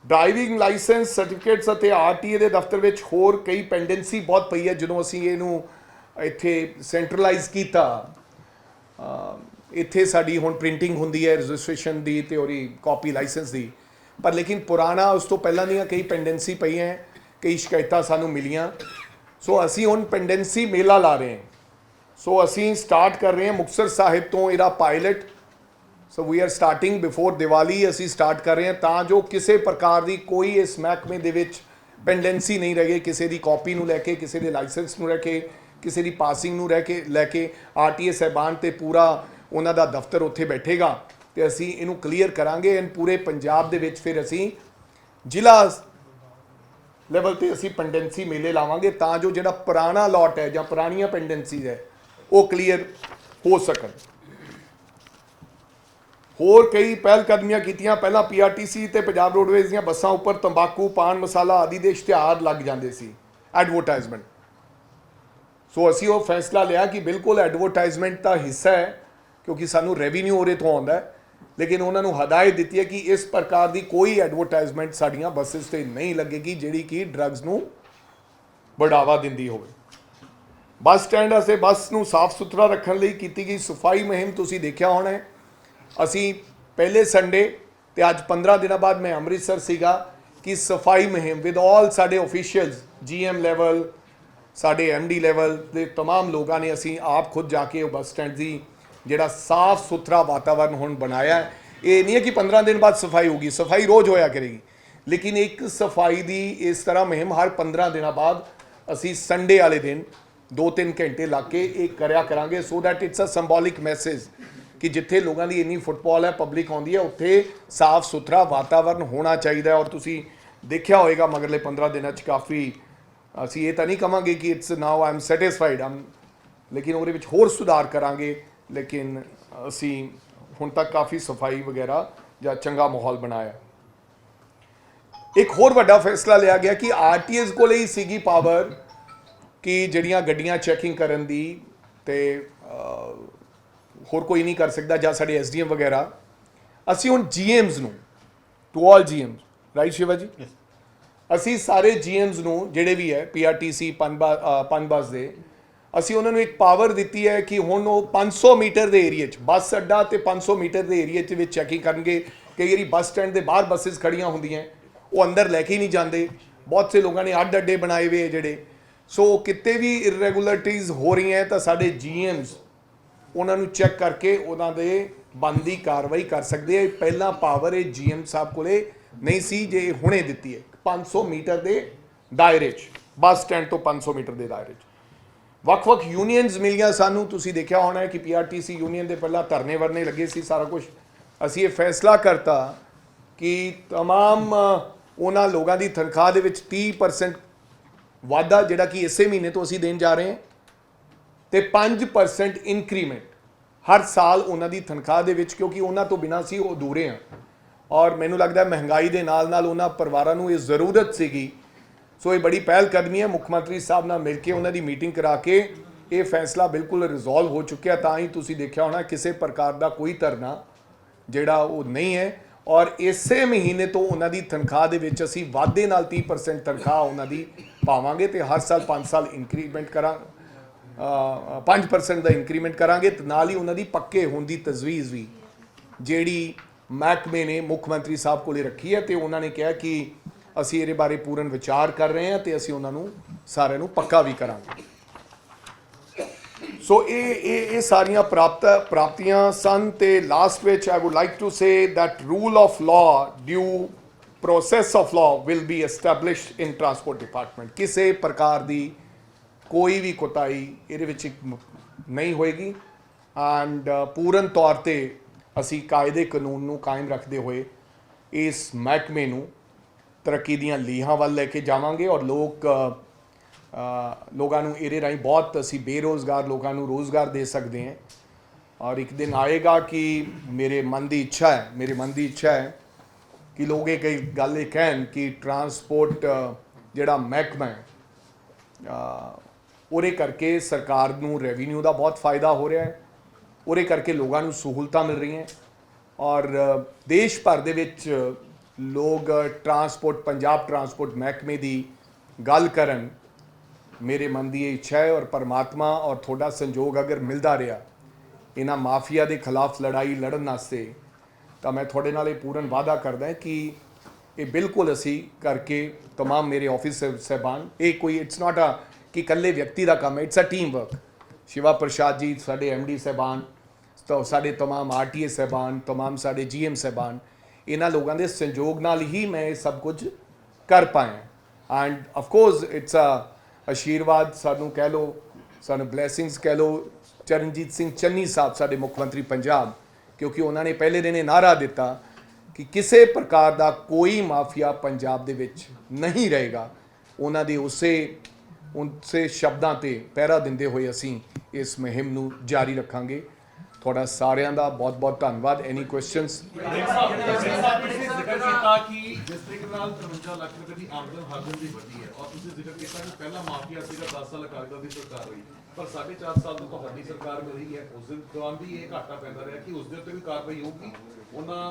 ਡਰਾਈਵਿੰਗ ਲਾਇਸੈਂਸ ਸਰਟੀਫਿਕੇਟਸ ਅਤੇ RTA ਦੇ ਦਫ਼ਤਰ ਵਿੱਚ ਹੋਰ ਕਈ ਪੈਂਡੈਂਸੀ ਬਹੁਤ ਪਈ ਹੈ। ਜਦੋਂ ਅਸੀਂ ਇਹਨੂੰ ਇੱਥੇ ਸੈਂਟਰਲਾਈਜ਼ ਕੀਤਾ, ਇੱਥੇ ਸਾਡੀ ਹੁਣ ਪ੍ਰਿੰਟਿੰਗ ਹੁੰਦੀ ਹੈ ਰਜਿਸਟ੍ਰੇਸ਼ਨ ਦੀ ਤੇ ਉਹਦੀ ਕਾਪੀ ਲਾਇਸੈਂਸ ਦੀ, ਪਰ ਲੇਕਿਨ ਪੁਰਾਣਾ ਉਸ ਤੋਂ ਪਹਿਲਾਂ ਦੀਆਂ ਕਈ ਪੈਂਡੈਂਸੀ ਪਈਆਂ, ਕਈ ਸ਼ਿਕਾਇਤਾਂ ਸਾਨੂੰ ਮਿਲੀਆਂ। ਸੋ ਅਸੀਂ ਹੁਣ ਪੈਂਡੈਂਸੀ ਮੇਲਾ ਲਾ ਰਹੇ ਹਾਂ। ਸੋ ਅਸੀਂ ਸਟਾਰਟ ਕਰ ਰਹੇ ਹਾਂ ਮੁਕਤਸਰ ਸਾਹਿਬ ਤੋਂ ਇਹਦਾ pilot. So we are starting before Diwali ਅਸੀਂ ਸਟਾਰਟ ਕਰ ਰਹੇ ਹਾਂ, ਤਾਂ ਜੋ ਕਿਸੇ ਪ੍ਰਕਾਰ ਦੀ ਕੋਈ ਇਸ ਮਹਿਕਮੇ ਦੇ ਵਿੱਚ ਪੈਂਡੈਂਸੀ ਨਹੀਂ ਰਹੇ, ਕਿਸੇ ਦੀ ਕਾਪੀ ਨੂੰ ਲੈ ਕੇ, ਕਿਸੇ ਦੇ ਲਾਇਸੈਂਸ ਨੂੰ ਲੈ ਕੇ, ਕਿਸੇ ਦੀ ਪਾਸਿੰਗ ਨੂੰ ਲੈ ਕੇ RTA ਸਾਹਿਬਾਨ ਤੇ ਪੂਰਾ ਉਹਨਾਂ ਦਾ ਦਫ਼ਤਰ ਉੱਥੇ ਬੈਠੇਗਾ ਤੇ ਅਸੀਂ ਇਹਨੂੰ ਕਲੀਅਰ ਕਰਾਂਗੇ। ਐਂਡ ਪੂਰੇ ਪੰਜਾਬ ਦੇ ਵਿੱਚ ਫਿਰ ਅਸੀਂ ਜ਼ਿਲ੍ਹਾ ਲੈਵਲ ਤੇ ਅਸੀਂ ਪੈਂਡੈਂਸੀ ਮੇਲੇ ਲਾਵਾਂਗੇ, ਤਾਂ ਜੋ ਜਿਹੜਾ ਪੁਰਾਣਾ ਲੋਟ ਹੈ ਜਾਂ ਪੁਰਾਣੀਆਂ ਪੈਂਡੈਂਸੀਜ਼ ਹੈ ਉਹ ਕਲੀਅਰ ਹੋ ਸਕਣ। ਹੋਰ ਕਈ ਪਹਿਲ ਕਦਮੀਆਂ ਕੀਤੀਆਂ। ਪਹਿਲਾਂ PRTC ਤੇ ਪੰਜਾਬ ਰੋਡਵੇਜ਼ ਦੀਆਂ ਬੱਸਾਂ ਉੱਪਰ ਤੰਬਾਕੂ, ਪਾਨ ਮਸਾਲਾ ਆਦਿ ਦੇ ਇਸ਼ਤਿਹਾਰ ਲੱਗ ਜਾਂਦੇ ਸੀ, ਐਡਵਰਟਾਈਜ਼ਮੈਂਟ। ਸੋ ਅਸੀਂ ਉਹ ਫੈਸਲਾ ਲਿਆ ਕਿ ਬਿਲਕੁਲ ਐਡਵਰਟਾਈਜ਼ਮੈਂਟ ਦਾ ਹਿੱਸਾ ਹੈ, ਕਿਉਂਕਿ ਸਾਨੂੰ ਰੈਵਨਿਊ ਉਹਦੇ ਤੋਂ ਆਉਂਦਾ ਹੈ, ਲੇਕਿਨ ਉਹਨਾਂ ਨੂੰ ਹਦਾਇਤ ਦਿੱਤੀ ਹੈ ਕਿ ਇਸ ਪ੍ਰਕਾਰ ਦੀ ਕੋਈ ਐਡਵਰਟਾਈਜ਼ਮੈਂਟ ਸਾਡੀਆਂ ਬੱਸਿਸ 'ਤੇ ਨਹੀਂ ਲੱਗੇਗੀ ਜਿਹੜੀ ਕਿ ਡਰੱਗਸ ਨੂੰ ਬੜਾਵਾ ਦਿੰਦੀ ਹੋਵੇ। ਬੱਸ ਸਟੈਂਡ ਅਤੇ ਬੱਸ ਨੂੰ ਸਾਫ਼ ਸੁਥਰਾ ਰੱਖਣ ਲਈ ਕੀਤੀ ਗਈ ਸਫਾਈ ਮੁਹਿੰਮ ਤੁਸੀਂ ਦੇਖਿਆ ਹੋਣਾ ਹੈ। ਅਸੀਂ ਪਹਿਲੇ ਸੰਡੇ ਤੇ ਅੱਜ 15 ਦਿਨਾਂ ਬਾਅਦ ਮੈਂ ਅੰਮ੍ਰਿਤਸਰ ਸੀਗਾ ਕਿ ਸਫਾਈ ਮੁਹਿੰਮ ਵਿਦ ਆਲ ਸਾਡੇ ਆਫੀਸ਼ੀਅਲਸ, GM ਲੈਵਲ, ਸਾਡੇ MD ਲੈਵਲ ਦੇ तमाम ਲੋਕਾਂ ਨੇ ਅਸੀਂ ਆਪ ਖੁਦ ਜਾ ਕੇ ਉਹ ਬੱਸ ਸਟੈਂਡ ਦੀ ਜਿਹੜਾ ਸਾਫ਼ ਸੁਥਰਾ ਵਾਤਾਵਰਨ ਹੁਣ ਬਣਾਇਆ। ਇਹ ਨਹੀਂ ਹੈ ਕਿ 15 ਦਿਨ ਬਾਅਦ ਸਫਾਈ ਹੋਗੀ, ਸਫਾਈ ਰੋਜ਼ ਹੋਇਆ ਕਰੇਗੀ, ਲੇਕਿਨ ਇੱਕ ਸਫਾਈ ਦੀ ਇਸ ਤਰ੍ਹਾਂ ਮੁਹਿੰਮ ਹਰ 15 ਦਿਨਾਂ ਬਾਅਦ ਅਸੀਂ ਸੰਡੇ ਵਾਲੇ ਦਿਨ 2-3 ਘੰਟੇ ਲਾ ਕੇ ਇਹ ਕਰਿਆ ਕਰਾਂਗੇ, so that it's a symbolic message ਕਿ ਜਿੱਥੇ ਲੋਕਾਂ ਦੀ ਇੰਨੀ ਫੁੱਟਬਾਲ ਹੈ, ਪਬਲਿਕ ਆਉਂਦੀ ਹੈ, ਉੱਥੇ ਸਾਫ਼ ਸੁਥਰਾ ਵਾਤਾਵਰਨ ਹੋਣਾ ਚਾਹੀਦਾ। ਔਰ ਤੁਸੀਂ ਦੇਖਿਆ ਹੋਏਗਾ ਮਗਰਲੇ 15 ਦਿਨਾਂ 'ਚ ਕਾਫੀ, ਅਸੀਂ ਇਹ ਤਾਂ ਨਹੀਂ ਕਹਾਂਗੇ ਕਿ it's now I am satisfied, ਲੇਕਿਨ ਉਹਦੇ ਵਿੱਚ ਹੋਰ ਸੁਧਾਰ ਕਰਾਂਗੇ। ਲੇਕਿਨ ਅਸੀਂ ਹੁਣ ਤੱਕ ਕਾਫੀ ਸਫਾਈ ਵਗੈਰਾ ਜਾਂ ਚੰਗਾ ਮਾਹੌਲ ਬਣਾਇਆ। ਇੱਕ ਹੋਰ ਵੱਡਾ ਫੈਸਲਾ ਲਿਆ ਗਿਆ ਕਿ ਆਰਟੀਐਸ ਕੋਲ ਹੀ ਸੀਗੀ ਪਾਵਰ ਕਿ ਜਿਹੜੀਆਂ ਗੱਡੀਆਂ ਚੈਕਿੰਗ ਕਰਨ ਦੀ, ਤੇ ਹੋਰ ਕੋਈ ਨਹੀਂ ਕਰ ਸਕਦਾ, ਜਾਂ ਸਾਡੇ ਐਸਡੀਐਮ ਵਗੈਰਾ। ਅਸੀਂ ਹੁਣ ਜੀਐਮਸ ਨੂੰ, to all ਜੀਐਮਸ, right Shiva ji, ਅਸੀਂ ਸਾਰੇ ਜੀਐਮਸ ਨੂੰ ਜਿਹੜੇ ਵੀ ਹੈ ਪੀਆਰਟੀਸੀ ਪਨਬਸ ਦੇ, ਅਸੀਂ ਉਹਨਾਂ ਨੂੰ ਇੱਕ ਪਾਵਰ ਦਿੱਤੀ ਹੈ ਕਿ ਹੁਣ ਉਹ 500 ਮੀਟਰ ਦੇ ਏਰੀਏ 'ਚ, ਬੱਸ ਅੱਡਾ ਤੇ 500 ਮੀਟਰ ਦੇ ਏਰੀਏ 'ਚ ਵਿੱਚ ਚੈਕਿੰਗ ਕਰਨਗੇ। ਕਈ ਵਾਰੀ ਬੱਸ ਸਟੈਂਡ ਦੇ ਬਾਹਰ ਬੱਸਿਸ ਖੜੀਆਂ ਹੁੰਦੀਆਂ, ਉਹ ਅੰਦਰ ਲੈ ਕੇ ਹੀ ਨਹੀਂ ਜਾਂਦੇ। ਬਹੁਤ ਸੇ ਲੋਕਾਂ ਨੇ ਅੱਡ ਅੱਡੇ ਬਣਾਏ ਹੋਏ ਜਿਹੜੇ। ਸੋ ਕਿਤੇ ਵੀ ਇਰੈਗੂਲਰਿਟੀਜ਼ ਹੋ ਰਹੀਆਂ ਤਾਂ ਸਾਡੇ ਜੀਐਮਸ ਉਹਨਾਂ ਨੂੰ ਚੈੱਕ ਕਰਕੇ ਉਹਨਾਂ ਦੇ ਬਣਦੀ ਕਾਰਵਾਈ ਕਰ ਸਕਦੇ ਆ। ਪਹਿਲਾਂ ਪਾਵਰ ਇਹ ਜੀਐਮ ਸਾਹਿਬ ਕੋਲੇ ਨਹੀਂ ਸੀ, ਜੇ ਹੁਣੇ ਦਿੱਤੀ ਹੈ 500 ਮੀਟਰ ਦੇ ਦਾਇਰੇ 'ਚ, ਬੱਸ ਸਟੈਂਡ ਤੋਂ 500 ਮੀਟਰ ਦੇ ਦਾਇਰੇ 'ਚ। ਵੱਖ-ਵੱਖ ਯੂਨੀਅਨਸ ਮਿਲੀਆਂ ਸਾਨੂੰ, ਤੁਸੀਂ ਦੇਖਿਆ ਹੋਣਾ ਹੈ ਕਿ ਪੀਆਰਟੀਸੀ ਯੂਨੀਅਨ ਦੇ ਪਹਿਲਾਂ ਧਰਨੇ ਵਰਨੇ ਲੱਗੇ ਸੀ, ਸਾਰਾ ਕੁਝ। ਅਸੀਂ ਇਹ ਫੈਸਲਾ ਕਰਤਾ ਕਿ ਤਮਾਮ ਉਹਨਾਂ ਲੋਕਾਂ ਦੀ ਤਨਖਾਹ ਦੇ ਵਿੱਚ 30% ਵਾਧਾ, ਜਿਹੜਾ ਕਿ ਇਸੇ ਮਹੀਨੇ ਤੋਂ ਅਸੀਂ ਦੇਣ ਜਾ ਰਹੇ ਹਾਂ, ਤੇ 5% ਇਨਕਰੀਮੈਂਟ ਹਰ ਸਾਲ ਉਹਨਾਂ ਦੀ ਤਨਖਾਹ ਦੇ ਵਿੱਚ, ਕਿਉਂਕਿ ਉਹਨਾਂ ਤੋਂ ਬਿਨਾਂ ਸੀ ਉਹ ਅਧੂਰੇ ਆ। ਔਰ ਮੈਨੂੰ ਲੱਗਦਾ ਮਹਿੰਗਾਈ ਦੇ ਨਾਲ ਨਾਲ ਉਹਨਾਂ ਪਰਿਵਾਰਾਂ ਨੂੰ ਇਹ ਜ਼ਰੂਰਤ ਸੀਗੀ। ਸੋ ਇਹ ਬੜੀ ਪਹਿਲ ਕਦਮੀ ਹੈ। ਮੁੱਖ ਮੰਤਰੀ ਸਾਹਿਬ ਨਾਲ ਮਿਲ ਕੇ ਉਹਨਾਂ ਦੀ ਮੀਟਿੰਗ ਕਰਾ ਕੇ ਇਹ ਫੈਸਲਾ ਬਿਲਕੁਲ ਰਿਜ਼ੋਲਵ ਹੋ ਚੁੱਕਿਆ। ਤਾਂ ਹੀ ਤੁਸੀਂ ਦੇਖਿਆ ਹੋਣਾ ਕਿਸੇ ਪ੍ਰਕਾਰ ਦਾ ਕੋਈ ਧਰਨਾ ਜਿਹੜਾ ਉਹ ਨਹੀਂ ਹੈ। ਔਰ ਇਸੇ ਮਹੀਨੇ ਤੋਂ ਉਹਨਾਂ ਦੀ ਤਨਖਾਹ ਦੇ ਵਿੱਚ ਅਸੀਂ ਵਾਧੇ ਨਾਲ 30% ਤਨਖਾਹ ਉਹਨਾਂ ਦੀ ਪਾਵਾਂਗੇ, ਤੇ ਹਰ ਸਾਲ 5 ਸਾਲ ਇੰਕਰੀਮੈਂਟ ਕਰਾਂ 5% ਦਾ ਇੰਕਰੀਮੈਂਟ ਕਰਾਂਗੇ। ਤੇ ਨਾਲ ਹੀ ਉਹਨਾਂ ਦੀ ਪੱਕੇ ਹੋਣ ਦੀ ਤਜਵੀਜ਼ ਵੀ ਜਿਹੜੀ ਮਹਿਕਮੇ ਨੇ ਮੁੱਖ ਮੰਤਰੀ ਸਾਹਿਬ ਕੋਲੇ ਰੱਖੀ ਹੈ, ਤੇ ਉਹਨਾਂ ਨੇ ਕਿਹਾ ਕਿ ਅਸੀਂ ਇਹਦੇ ਬਾਰੇ ਪੂਰਨ ਵਿਚਾਰ ਕਰ ਰਹੇ ਹਾਂ ਤੇ ਅਸੀਂ ਉਹਨਾਂ ਨੂੰ ਸਾਰਿਆਂ ਨੂੰ ਪੱਕਾ ਵੀ ਕਰਾਂਗੇ। ਸੋ ਇਹ ਸਾਰੀਆਂ ਪ੍ਰਾਪਤੀਆਂ ਸਨ। ਤੇ ਲਾਸਟ ਵਿੱਚ I would like to say that rule of law, due process of law will be established in transport department. ਕਿਸੇ ਪ੍ਰਕਾਰ ਦੀ ਕੋਈ ਵੀ ਕੋਤਾਹੀ ਇਹਦੇ ਵਿੱਚ ਨਹੀਂ ਹੋਏਗੀ। ਐਂਡ ਪੂਰਨ ਤੌਰ ਤੇ ਅਸੀਂ ਕਾਇਦੇ ਕਾਨੂੰਨ ਨੂੰ ਕਾਇਮ ਰੱਖਦੇ ਹੋਏ ਇਸ ਮਹਿਕਮੇ ਨੂੰ ਤਰੱਕੀ ਦੀਆਂ ਲੀਹਾਂ ਵੱਲ ਲੈ ਕੇ ਜਾਵਾਂਗੇ। ਔਰ ਲੋਕਾਂ ਨੂੰ ਇਹਦੇ ਰਾਹੀਂ ਬਹੁਤ ਅਸੀਂ ਬੇਰੁਜ਼ਗਾਰ ਲੋਕਾਂ ਨੂੰ ਰੋਜ਼ਗਾਰ ਦੇ ਸਕਦੇ ਹਾਂ। ਔਰ ਇੱਕ ਦਿਨ ਆਏਗਾ ਕਿ ਮੇਰੇ ਮਨ ਦੀ ਇੱਛਾ ਹੈ ਕਿ ਲੋਕ ਇਹ ਗੱਲ ਇਹ ਕਹਿਣ ਕਿ ਟਰਾਂਸਪੋਰਟ ਜਿਹੜਾ ਮਹਿਕਮਾ ਹੈ, ਉਹਦੇ ਕਰਕੇ ਸਰਕਾਰ ਨੂੰ ਰੈਵਨਿਊ ਦਾ ਬਹੁਤ ਫਾਇਦਾ ਹੋ ਰਿਹਾ ਹੈ, ਉਹਦੇ ਕਰਕੇ ਲੋਕਾਂ ਨੂੰ ਸਹੂਲਤਾਂ ਮਿਲ ਰਹੀਆਂ। ਔਰ ਦੇਸ਼ ਭਰ ਦੇ ਵਿੱਚ ਲੋਕ ਪੰਜਾਬ ਟਰਾਂਸਪੋਰਟ ਮਹਿਕਮੇ ਦੀ ਗੱਲ ਕਰਨ। ਮੇਰੇ ਮਨ ਦੀ ਇਹ ਇੱਛਾ ਹੈ, ਔਰ ਪਰਮਾਤਮਾ ਔਰ ਤੁਹਾਡਾ ਸੰਯੋਗ ਅਗਰ ਮਿਲਦਾ ਰਿਹਾ ਇਹਨਾਂ ਮਾਫੀਆ ਦੇ ਖਿਲਾਫ ਲੜਾਈ ਲੜਨ ਵਾਸਤੇ, ਤਾਂ ਮੈਂ ਤੁਹਾਡੇ ਨਾਲ ਇਹ ਪੂਰਨ ਵਾਅਦਾ ਕਰਦਾ ਕਿ ਇਹ ਬਿਲਕੁਲ ਅਸੀਂ ਕਰਕੇ ਤਮਾਮ ਮੇਰੇ ਆਫਿਸ ਸਾਹਿਬਾਨ, ਇਹ ਕੋਈ ਇਟਸ ਨਾਟ ਅ ਕਿ ਇਕੱਲੇ ਵਿਅਕਤੀ ਦਾ ਕੰਮ ਹੈ, it's a team work. Shiva Prasad ji, ਸਾਡੇ ਐਮਡੀ ਸਾਹਿਬਾਨ, ਸਾਡੇ ਤਮਾਮ ਆਰਟੀਏ ਸਾਹਿਬਾਨ, ਤਮਾਮ ਸਾਡੇ ਜੀਐਮ ਸਾਹਿਬਾਨ, ਇਹਨਾਂ ਲੋਕਾਂ ਦੇ ਸੰਯੋਗ ਨਾਲ ਹੀ ਮੈਂ ਇਹ ਸਭ ਕੁਝ ਕਰ ਪਾਇਆ। And of course it's a ਆਸ਼ੀਰਵਾਦ ਸਾਨੂੰ ਕਹਿ ਲਓ, ਸਾਨੂੰ ਬਲੈਸਿੰਗਸ ਕਹਿ ਲਓ ਚਰਨਜੀਤ ਸਿੰਘ ਚੰਨੀ ਸਾਹਿਬ, ਸਾਡੇ ਮੁੱਖ ਮੰਤਰੀ ਪੰਜਾਬ, ਕਿਉਂਕਿ ਉਹਨਾਂ ਨੇ ਪਹਿਲੇ ਦਿਨ ਇਹ ਨਾਅਰਾ ਦਿੱਤਾ ਕਿ ਕਿਸੇ ਪ੍ਰਕਾਰ ਦਾ ਕੋਈ ਮਾਫੀਆ ਪੰਜਾਬ ਦੇ ਵਿੱਚ ਨਹੀਂ ਰਹੇਗਾ। ਉਹਨਾਂ ਦੇ ਉਸੇ ਸ਼ਬਦਾਂ ਤੇ ਪਹਿਰਾ ਦਿੰਦੇ ਹੋਏ ਅਸੀਂ ਇਸ ਮੁਹਿੰਮ ਨੂੰ ਜਾਰੀ ਰੱਖਾਂਗੇ। ਤੁਹਾਡਾ ਸਾਰਿਆਂ ਦਾ ਬਹੁਤ ਬਹੁਤ ਧੰਨਵਾਦ। ਐਨੀ ਕੁਐਸਚਨਸ? ਜ਼ਿਕਰ ਕੀਤਾ ਕਿ ਜਿਸ ਤਰੀਕੇ ਨਾਲ 53 ਲੱਖ ਰੁਪਏ ਦੀ ਆਮਦਨ ਹਰ ਦਿਨ ਦੀ ਵਧੀ ਹੈ, ਔਰ ਤੁਸੀਂ ਜ਼ਿਕਰ ਕੀਤਾ ਕਿ ਪਹਿਲਾ ਮਾਫੀਆ ਸੀਗਾ 10 ਸਾਲ ਅਕਾਲੀ ਦਲ ਦੀ ਸਰਕਾਰ ਹੋਈ, ਪਰ 4.5 ਸਾਲ ਤੋਂ ਤੁਹਾਡੀ ਸਰਕਾਰ ਮਿਲ ਰਹੀ ਹੈ। ਉਸ ਦੇ ਦੌਰਾਨ ਵੀ ਇਹ ਘਾਟਾ ਪੈਂਦਾ ਰਿਹਾ ਕਿ ਉਸ ਦੇ ਉੱਤੇ ਵੀ ਕਾਰਵਾਈ ਹੋਊਗੀ। ਉਹਨਾਂ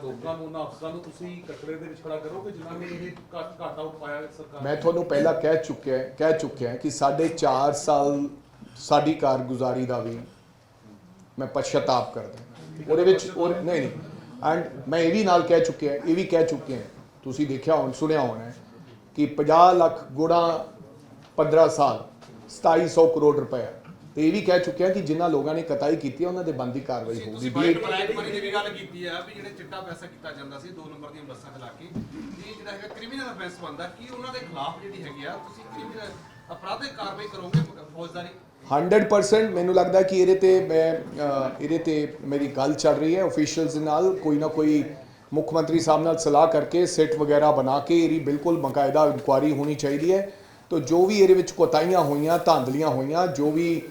ਲੋਕਾਂ ਨੂੰ, ਉਹਨਾਂ ਅਫਸਰਾਂ ਨੂੰ ਤੁਸੀਂ ਕਟੜੇ ਦੇ ਵਿੱਚ ਖੜਾ ਕਰੋਗੇ ਜਿਨ੍ਹਾਂ ਨੇ ਇਹ ਘਾਟਾ ਉਠਾਇਆ ਸਰਕਾਰ? ਮੈਂ ਤੁਹਾਨੂੰ ਪਹਿਲਾਂ ਕਹਿ ਚੁੱਕਿਆ ਕਿ 4.5 ਸਾਲ ਸਾਡੀ ਕਾਰਗੁਜ਼ਾਰੀ ਦਾ ਵੀ ਮੈਂ ਪਛਤਾਪ ਕਰਦਾ ਉਹਦੇ ਵਿੱਚ। ਨਹੀਂ ਐਂਡ ਮੈਂ ਇਹ ਵੀ ਨਾਲ ਕਹਿ ਚੁੱਕਿਆ ਤੁਸੀਂ ਦੇਖਿਆ ਹੋਣਾ, ਸੁਣਿਆ ਹੋਣਾ ਕਿ 50 ਲੱਖ ਗੁਣਾ 15 ਸਾਲ 2700 ਕਰੋੜ ਰੁਪਏ। ਤੇ ਇਹ ਵੀ ਕਹਿ ਚੁੱਕਿਆ ਕਿ ਜਿਨ੍ਹਾਂ ਲੋਕਾਂ ਨੇ ਕਤਾਈ ਕੀਤੀ ਉਹਨਾਂ ਦੇ ਬੰਦੀ ਕਾਰਵਾਈ ਹੋਊਗੀ। ਬਲੈਕ ਮਨੀ ਦੀ ਵੀ ਗੱਲ ਕੀਤੀ ਹੈ ਵੀ ਜਿਹੜੇ ਚਿੱਟਾ ਪੈਸਾ ਕੀਤਾ ਜਾਂਦਾ ਸੀ 2 ਨੰਬਰ ਦੀਆਂ ਬੱਸਾਂ ਚਲਾ ਕੇ, ਇਹ ਜਿਹੜਾ ਹੈਗਾ ਕ੍ਰਿਮੀਨਲ ਅਫੈਂਸ ਬਣਦਾ, ਕਿ ਉਹਨਾਂ ਦੇ ਖਿਲਾਫ ਜਿਹੜੀ ਹੈਗੀ ਆ ਤੁਸੀਂ ਕ੍ਰਿਮੀਨਲ ਅਪਰਾਧਿਕ ਕਾਰਵਾਈ ਕਰੋਗੇ ਫੌਜਦਾਰੀ? 100% ਮੈਨੂੰ ਲੱਗਦਾ ਕਿ ਇਹਦੇ ਤੇ ਇਹਦੇ ਤੇ ਮੇਰੀ ਗੱਲ ਚੱਲ ਰਹੀ ਹੈ ਆਫੀਸ਼ੀਅਲਸ ਦੇ ਨਾਲ, ਕੋਈ ਨਾ ਕੋਈ ਮੁੱਖ ਮੰਤਰੀ ਸਾਹਿਬ ਨਾਲ ਸਲਾਹ ਕਰਕੇ ਸਿੱਟ ਵਗੈਰਾ ਬਣਾ ਕੇ ਇਹਦੀ ਬਿਲਕੁਲ ਬਕਾਇਦਾ ਇਨਕੁਆਇਰੀ ਹੋਣੀ ਚਾਹੀਦੀ ਹੈ। ਤਾਂ ਜੋ ਵੀ ਇਹਦੇ ਵਿੱਚ ਕੋਤਾਹੀਆਂ ਹੋਈਆਂ, ਧਾਂਦਲੀਆਂ ਹੋਈਆਂ, ਜੋ ਵੀ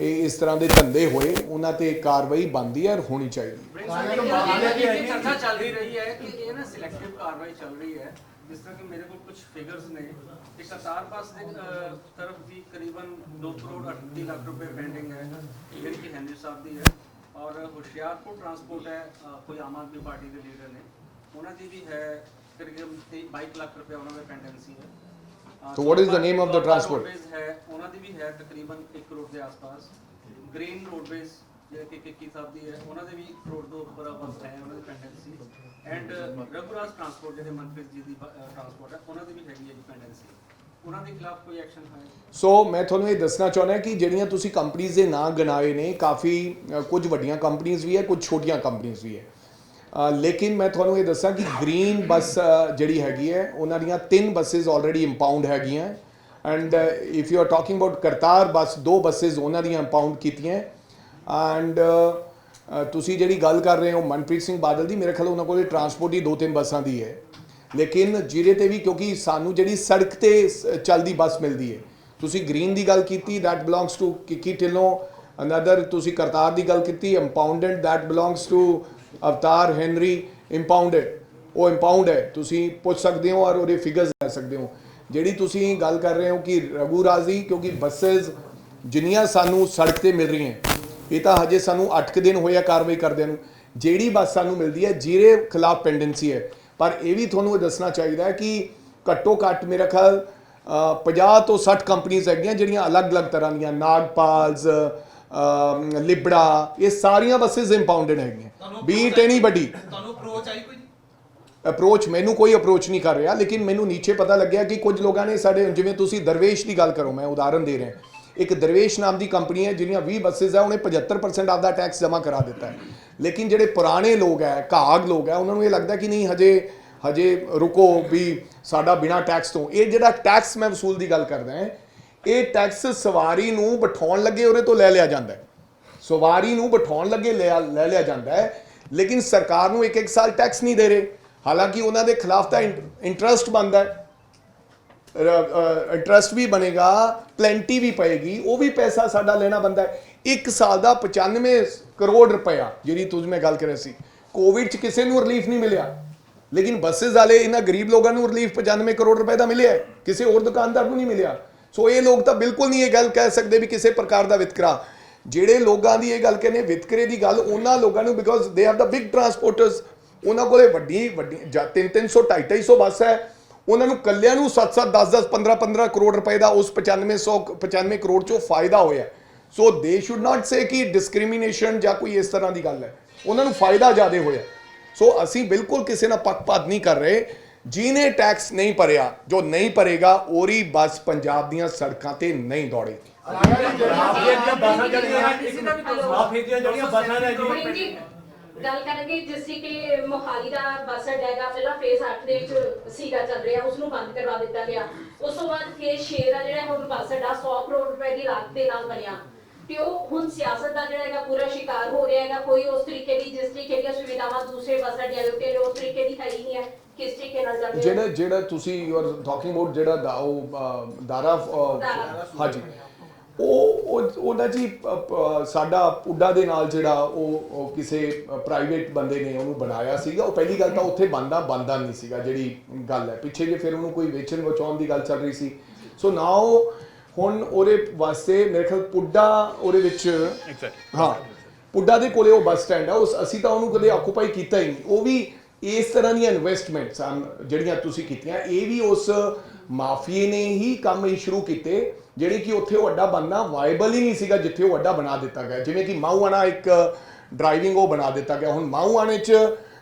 ਇਸ ਤਰ੍ਹਾਂ ਦੇ ਧੰਦੇ ਹੋਏ ਉਹਨਾਂ ਤੇ ਕਾਰਵਾਈ ਬਣਦੀ ਹੈ, ਹੋਣੀ ਚਾਹੀਦੀ ਹੈ। चर्चा चल ही रही है कि ये ना सिलेक्टिव कार्रवाई चल रही है, जिस तरह के मेरे को कुछ फिगर्स ने कि कतार पास तरफ भी करीबन 2 करोड़ 38 लाख रुपए पेंडिंग है ਜਿਹੜੀ ਕਿ ਹੈਨਰੀ ਸਾਹਿਬ ਦੀ ਹੈ, ਔਰ ਹੁਸ਼ਿਆਰਪੁਰ ਟਰਾਂਸਪੋर्ट ਹੈ ਕੋਈ ਆਮ ਆਦਮੀ ਪਾਰਟੀ ਦੇ ਲੀਡਰ ਨੇ, ਉਹਨਾਂ ਦੀ ਵੀ ਹੈ ਕਰੀਬ 22 ਲੱਖ ਰੁਪਏ ਉਹਨਾਂ ਦੇ ਪੈਂਡੈਂਸੀ ਹੈ। So what is the name of the transport? है ਉਹਨਾਂ ਦੀ ਵੀ ਹੈ ਤਕਰੀਬਨ 1 ਕਰੋੜ ਦੇ ਆਸ-ਪਾਸ। ਗ੍ਰੀਨ ਰੋਡਵੇਜ਼ ਜਿਹੜੇ ਕਿ ਕਿੱਕੀ ਸਾਹਿਬ ਦੀ ਹੈ, ਉਹਨਾਂ ਦੇ ਵੀ 1 ਕਰੋੜ ਤੋਂ ਉੱਪਰ ਬਸ ਹੈ ਉਹਨਾਂ ਦੀ ਪੈਂਡੈਂਸੀ। ਐਂਡ ਰਘੁਰਾਜ ਟਰਾਂਸਪੋर्ट ਜਿਹੜੇ ਮਨਪ੍ਰੀਤ ਜੀ ਦੀ ਟਰਾਂਸਪੋर्ट ਹੈ, ਉਹਨਾਂ ਦੀ ਵੀ ਹੈਗੀ ਹੈ ਜੀ ਪੈਂਡੈਂਸੀ। ਉਹਨਾਂ ਦੇ ਖਿਲਾਫ ਕੋਈ ਐਕਸ਼ਨ ਹੈ? ਸੋ ਮੈਂ ਤੁਹਾਨੂੰ ਇਹ ਦੱਸਣਾ ਚਾਹੁੰਦਾ ਕਿ ਜਿਹੜੀਆਂ ਤੁਸੀਂ ਕੰਪਨੀਆਂ ਦੇ ਨਾਂ ਗਿਣਾਏ ਨੇ, ਕਾਫੀ ਕੁਝ ਵੱਡੀਆਂ ਕੰਪਨੀਆਂ ਵੀ ਹੈ, ਕੁਝ ਛੋਟੀਆਂ ਕੰਪਨੀਆਂ ਵੀ ਹੈ, ਲੇਕਿਨ ਮੈਂ ਤੁਹਾਨੂੰ ਇਹ ਦੱਸਾਂ ਕਿ ਗ੍ਰੀਨ ਬੱਸ ਜਿਹੜੀ ਹੈਗੀ ਹੈ ਉਹਨਾਂ ਦੀਆਂ 3 ਬੱਸਿਸ ਆਲਰੇਡੀ ਇੰਪਾਊਂਡ ਹੈਗੀਆਂ। And if you are talking about Kartar bus, 2 buses ਉਹਨਾਂ ਦੀਆਂ ਇੰਪਾਊਂਡ ਕੀਤੀਆਂ। ਐਂਡ ਤੁਸੀਂ ਜਿਹੜੀ ਗੱਲ ਕਰ ਰਹੇ ਹੋ ਮਨਪ੍ਰੀਤ ਸਿੰਘ ਬਾਦਲ ਦੀ, ਮੇਰੇ ਖਿਆਲ ਉਹਨਾਂ ਕੋਲ ਟਰਾਂਸਪੋਰਟ ਦੀ 2-3 ਬੱਸਾਂ ਦੀ ਹੈ, ਲੇਕਿਨ ਜਿਹਦੇ ਤੇ ਵੀ ਕਿਉਂਕਿ ਸਾਨੂੰ ਜਿਹੜੀ ਸੜਕ ਤੇ ਚੱਲਦੀ ਬੱਸ ਮਿਲਦੀ ਹੈ, ਤੁਸੀਂ ਗ੍ਰੀਨ ਦੀ ਗੱਲ ਕੀਤੀ, that belongs to Kikki Dhillon. Another ਤੁਸੀਂ ਕਰਤਾਰ ਦੀ ਗੱਲ ਕੀਤੀ, impounded, that belongs to Avtar Henry, impounded, ਉਹ ਇੰਪਾਊਂਡ ਹੈ, ਤੁਸੀਂ ਪੁੱਛ ਸਕਦੇ ਹੋ ਔਰ ਉਹਦੇ ਫਿਗਰਸ ਲੈ ਸਕਦੇ ਹੋ। ਜਿਹੜੀ ਤੁਸੀਂ ਗੱਲ ਕਰ ਰਹੇ ਹੋ ਕਿ ਰਘੂ ਰਾਜੀ, ਕਿਉਂਕਿ ਬੱਸਸ ਜਿੰਨੀਆਂ ਸਾਨੂੰ ਸੜਕ ਤੇ ਮਿਲ ਰਹੀਆਂ, ਇਹ ਤਾਂ ਹਜੇ ਸਾਨੂੰ 8 ਦਿਨ ਹੋਇਆ ਕਾਰਵਾਈ ਕਰਦਿਆਂ ਨੂੰ। ਜਿਹੜੀ ਬੱਸ ਸਾਨੂੰ ਮਿਲਦੀ ਹੈ ਜਿਹਦੇ ਖਿਲਾਫ ਪੈਂਡੈਂਸੀ ਹੈ, ਪਰ ਇਹ ਵੀ ਤੁਹਾਨੂੰ ਦੱਸਣਾ ਚਾਹੀਦਾ ਹੈ ਕਿ ਘੱਟੋ ਘੱਟ ਮੇਰਾ ਖਿਆਲ 50 ਤੋਂ 60 ਕੰਪਨੀਆਂ ਹੈਗੀਆਂ ਜਿਹੜੀਆਂ ਅਲੱਗ-ਅਲੱਗ ਤਰ੍ਹਾਂ ਦੀਆਂ, ਨਾਗਪਾਲਸ, ਲਿਬੜਾ, ਇਹ ਸਾਰੀਆਂ ਬੱਸਸ ਇੰਪਾਊਂਡਡ ਹੈਗੀਆਂ। ਬੀਟ ਐਨੀਬਡੀ ਤੁਹਾਨੂੰ ਅਪਰੋਚ ਆਈ ਕੋਈ? ਅਪਰੋਚ ਮੈਨੂੰ ਕੋਈ ਅਪਰੋਚ ਨਹੀਂ ਕਰ ਰਿਹਾ, ਲੇਕਿਨ ਮੈਨੂੰ ਨੀਚੇ ਪਤਾ ਲੱਗਿਆ ਕਿ ਕੁਝ ਲੋਕਾਂ ਨੇ ਸਾਡੇ, ਜਿਵੇਂ ਤੁਸੀਂ ਦਰਵੇਸ਼ ਦੀ ਗੱਲ ਕਰੋ, ਮੈਂ ਉਦਾਹਰਨ ਦੇ ਰਿਹਾ, ਇੱਕ ਦਰਵੇਸ਼ ਨਾਮ ਦੀ ਕੰਪਨੀ ਹੈ ਜਿਹੜੀਆਂ 20 ਬੱਸਸ ਹੈ, ਉਹਨੇ 75% ਆਪਦਾ ਟੈਕਸ ਜਮ੍ਹਾਂ ਕਰਾ ਦਿੱਤਾ ਹੈ। ਲੇਕਿਨ ਜਿਹੜੇ ਪੁਰਾਣੇ ਲੋਕ ਹੈ, ਘਾਗ ਲੋਕ ਹੈ, ਉਹਨਾਂ ਨੂੰ ਇਹ ਲੱਗਦਾ ਕਿ ਨਹੀਂ ਹਜੇ ਰੁਕੋ ਵੀ ਸਾਡਾ ਬਿਨਾਂ ਟੈਕਸ ਤੋਂ। ਇਹ ਜਿਹੜਾ ਟੈਕਸ ਮੈਂ ਵਸੂਲ ਦੀ ਗੱਲ ਕਰਦਾ ਹਾਂ, ਇਹ ਟੈਕਸ ਸਵਾਰੀ ਨੂੰ ਬਿਠਾਉਣ ਲੱਗੇ ਉਹਦੇ ਤੋਂ ਲੈ ਲਿਆ ਜਾਂਦਾ ਹੈ, ਸਵਾਰੀ ਨੂੰ ਬਿਠਾਉਣ ਲੱਗੇ ਲੈ ਲਿਆ ਜਾਂਦਾ ਹੈ, ਲੇਕਿਨ ਸਰਕਾਰ ਨੂੰ 1-1 ਸਾਲ ਟੈਕਸ ਨਹੀਂ ਦੇ ਰਹੇ। ਹਾਲਾਂਕਿ ਉਹਨਾਂ ਦੇ ਖਿਲਾਫ ਤਾਂ ਇੰਟਰਸਟ ਬਣਦਾ ਹੈ, ਇੰਟਰਸਟ ਵੀ ਬਣੇਗਾ, ਪਲੈਂਟੀ ਵੀ ਪਏਗੀ, ਉਹ ਵੀ ਪੈਸਾ ਸਾਡਾ ਲੈਣਾ ਬਣਦਾ ਹੈ। 1 ਸਾਲ ਦਾ 95 ਕਰੋੜ ਰੁਪਇਆ, ਜਿਹੜੀ ਤੁਸੀਂ ਮੈਂ ਗੱਲ ਕਰ ਰਿਹਾ ਸੀ, ਕੋਵਿਡ 'ਚ ਕਿਸੇ ਨੂੰ ਰਿਲੀਫ ਨਹੀਂ ਮਿਲਿਆ, ਲੇਕਿਨ ਬੱਸਿਸ ਵਾਲੇ ਇਹਨਾਂ ਗਰੀਬ ਲੋਕਾਂ ਨੂੰ ਰਿਲੀਫ 95 ਕਰੋੜ ਰੁਪਏ ਦਾ ਮਿਲਿਆ, ਕਿਸੇ ਹੋਰ ਦੁਕਾਨਦਾਰ ਨੂੰ ਨਹੀਂ ਮਿਲਿਆ। ਸੋ ਇਹ ਲੋਕ ਤਾਂ ਬਿਲਕੁਲ ਨਹੀਂ ਇਹ ਗੱਲ ਕਹਿ ਸਕਦੇ ਵੀ ਕਿਸੇ ਪ੍ਰਕਾਰ ਦਾ ਵਿਤਕਰਾ। ਜਿਹੜੇ ਲੋਕਾਂ ਦੀ ਇਹ ਗੱਲ ਕਹਿੰਦੇ ਵਿਤਕਰੇ ਦੀ ਗੱਲ, ਉਹਨਾਂ ਲੋਕਾਂ ਨੂੰ, because they have the big transporters, ਉਹਨਾਂ ਕੋਲੇ ਵੱਡੀ 300 250 ਬੱਸ ਹੈ, ਉਹਨਾਂ ਨੂੰ ਕੱਲਿਆਂ ਨੂੰ 7-7 10-10 15-15 ਕਰੋੜ ਰੁਪਏ ਦਾ ਉਸ 95 ਕਰੋੜ ਚੋਂ ਫਾਇਦਾ ਹੋਇਆ। ਸੋ ਦੇ ਸ਼ੁੱਡ ਨਾਟ ਸੇ ਕਿ ਡਿਸਕ੍ਰਿਮੀਨੇਸ਼ਨ ਜਾਂ ਕੋਈ ਇਸ ਤਰ੍ਹਾਂ ਦੀ ਗੱਲ ਹੈ, ਉਹਨਾਂ ਨੂੰ ਫਾਇਦਾ ਜ਼ਿਆਦਾ ਹੋਇਆ। ਸੋ ਅਸੀਂ ਬਿਲਕੁਲ ਕਿਸੇ ਨਾਲ ਪੱਖਪਾਤ ਨਹੀਂ ਕਰ ਰਹੇ। ਜਿਹਨੇ ਟੈਕਸ ਨਹੀਂ ਭਰਿਆ, ਜੋ ਨਹੀਂ ਭਰੇਗਾ, ਉਹਦੀ ਬੱਸ ਪੰਜਾਬ ਦੀਆਂ ਸੜਕਾਂ ਤੇ ਨਹੀਂ ਦੌੜੇਗੀ। ਗੱਲ ਕਰਾਂਗੇ ਜਿਸ ਕਿ ਮੋਹਾਲੀ ਦਾ ਬੱਸ ਅੱਡਾ ਹੈਗਾ, ਪਹਿਲਾਂ ਫੇਸ 8 ਦੇ ਵਿੱਚ ਸੀਗਾ ਚੱਲ ਰਿਹਾ, ਉਸ ਨੂੰ ਬੰਦ ਕਰਵਾ ਦਿੱਤਾ ਗਿਆ। ਉਸ ਤੋਂ ਬਾਅਦ ਫੇਸ 6 ਦਾ ਜਿਹੜਾ ਹੁਣ ਬੱਸ ਅੱਡਾ 100 ਕਰੋੜ ਰੁਪਏ ਦੀ ਲਾਗਤ ਦੇ ਨਾਲ ਬਣਿਆ, ਤੇ ਉਹ ਹੁਣ ਸਿਆਸਤ ਦਾ ਜਿਹੜਾ ਹੈਗਾ ਪੂਰਾ ਸ਼ਿਕਾਰ ਹੋ ਰਿਹਾ ਹੈਗਾ। ਕੋਈ ਉਸ ਤਰੀਕੇ ਦੀ, ਜਿਸ ਤਰੀਕੇ ਦੀਆਂ ਸੁਵਿਧਾਵਾਂ ਦੂਸਰੇ ਬੱਸ ਅੱਡਿਆਂ ਦੇ ਉੱਤੇ ਉਸ ਤਰੀਕੇ ਦੀ ਹੈ ਹੀ ਨਹੀਂ ਹੈ। ਕਿਸ ਤਰੀਕੇ ਨਾਲ ਚੱਲ ਰਿਹਾ ਜਿਹੜਾ ਤੁਸੀਂ ਯੂ ਆਰ ਟਾਕਿੰਗ ਅਬਾਊਟ ਜਿਹੜਾ ਉਹ ਦਾਰਾ, ਹਾਂਜੀ, ਉਹਦਾ ਜੀ ਸਾਡਾ ਪੁੱਡਾ ਦੇ ਨਾਲ ਜਿਹੜਾ ਉਹ ਕਿਸੇ ਪ੍ਰਾਈਵੇਟ ਬੰਦੇ ਨੇ ਉਹਨੂੰ ਬਣਾਇਆ ਸੀਗਾ। ਉਹ ਪਹਿਲੀ ਗੱਲ ਤਾਂ ਉੱਥੇ ਬੰਦਾ ਨਹੀਂ ਸੀਗਾ, ਜਿਹੜੀ ਗੱਲ ਹੈ ਪਿੱਛੇ ਜੇ ਫਿਰ ਉਹਨੂੰ ਕੋਈ ਵੇਚਣ ਵਚਾਉਣ ਦੀ ਗੱਲ ਚੱਲ ਰਹੀ ਸੀ। ਸੋ ਨਾਓ ਹੁਣ ਉਹਦੇ ਵਾਸਤੇ ਮੇਰੇ ਖਿਆਲ ਪੁੱਡਾ ਉਹਦੇ ਵਿੱਚ, ਹਾਂ, ਪੁੱਡਾ ਦੇ ਕੋਲੇ ਉਹ ਬੱਸ ਸਟੈਂਡ ਆ, ਅਸੀਂ ਤਾਂ ਉਹਨੂੰ ਕਦੇ ਆਕੂਪਾਈ ਕੀਤਾ ਹੀ ਨਹੀਂ। ਉਹ ਵੀ ਇਸ ਤਰ੍ਹਾਂ ਦੀਆਂ ਇਨਵੈਸਟਮੈਂਟਸ ਜਿਹੜੀਆਂ ਤੁਸੀਂ ਕੀਤੀਆਂ, ਇਹ ਵੀ ਉਸ ਮਾਫੀਏ ਨੇ ਹੀ ਕੰਮ ਹੀ ਸ਼ੁਰੂ ਕੀਤੇ, ਜਿਹੜੇ ਕਿ ਉੱਥੇ ਉਹ ਅੱਡਾ ਬਣਨਾ ਵਾਇਬਲ ਹੀ ਨਹੀਂ ਸੀਗਾ, ਜਿੱਥੇ ਉਹ ਅੱਡਾ ਬਣਾ ਦਿੱਤਾ ਗਿਆ। ਜਿਵੇਂ ਕਿ ਮਾਊਆਣਾ ਇੱਕ ਡਰਾਈਵਿੰਗ ਉਹ ਬਣਾ ਦਿੱਤਾ ਗਿਆ। ਹੁਣ ਮਾਊਆਣੇ 'ਚ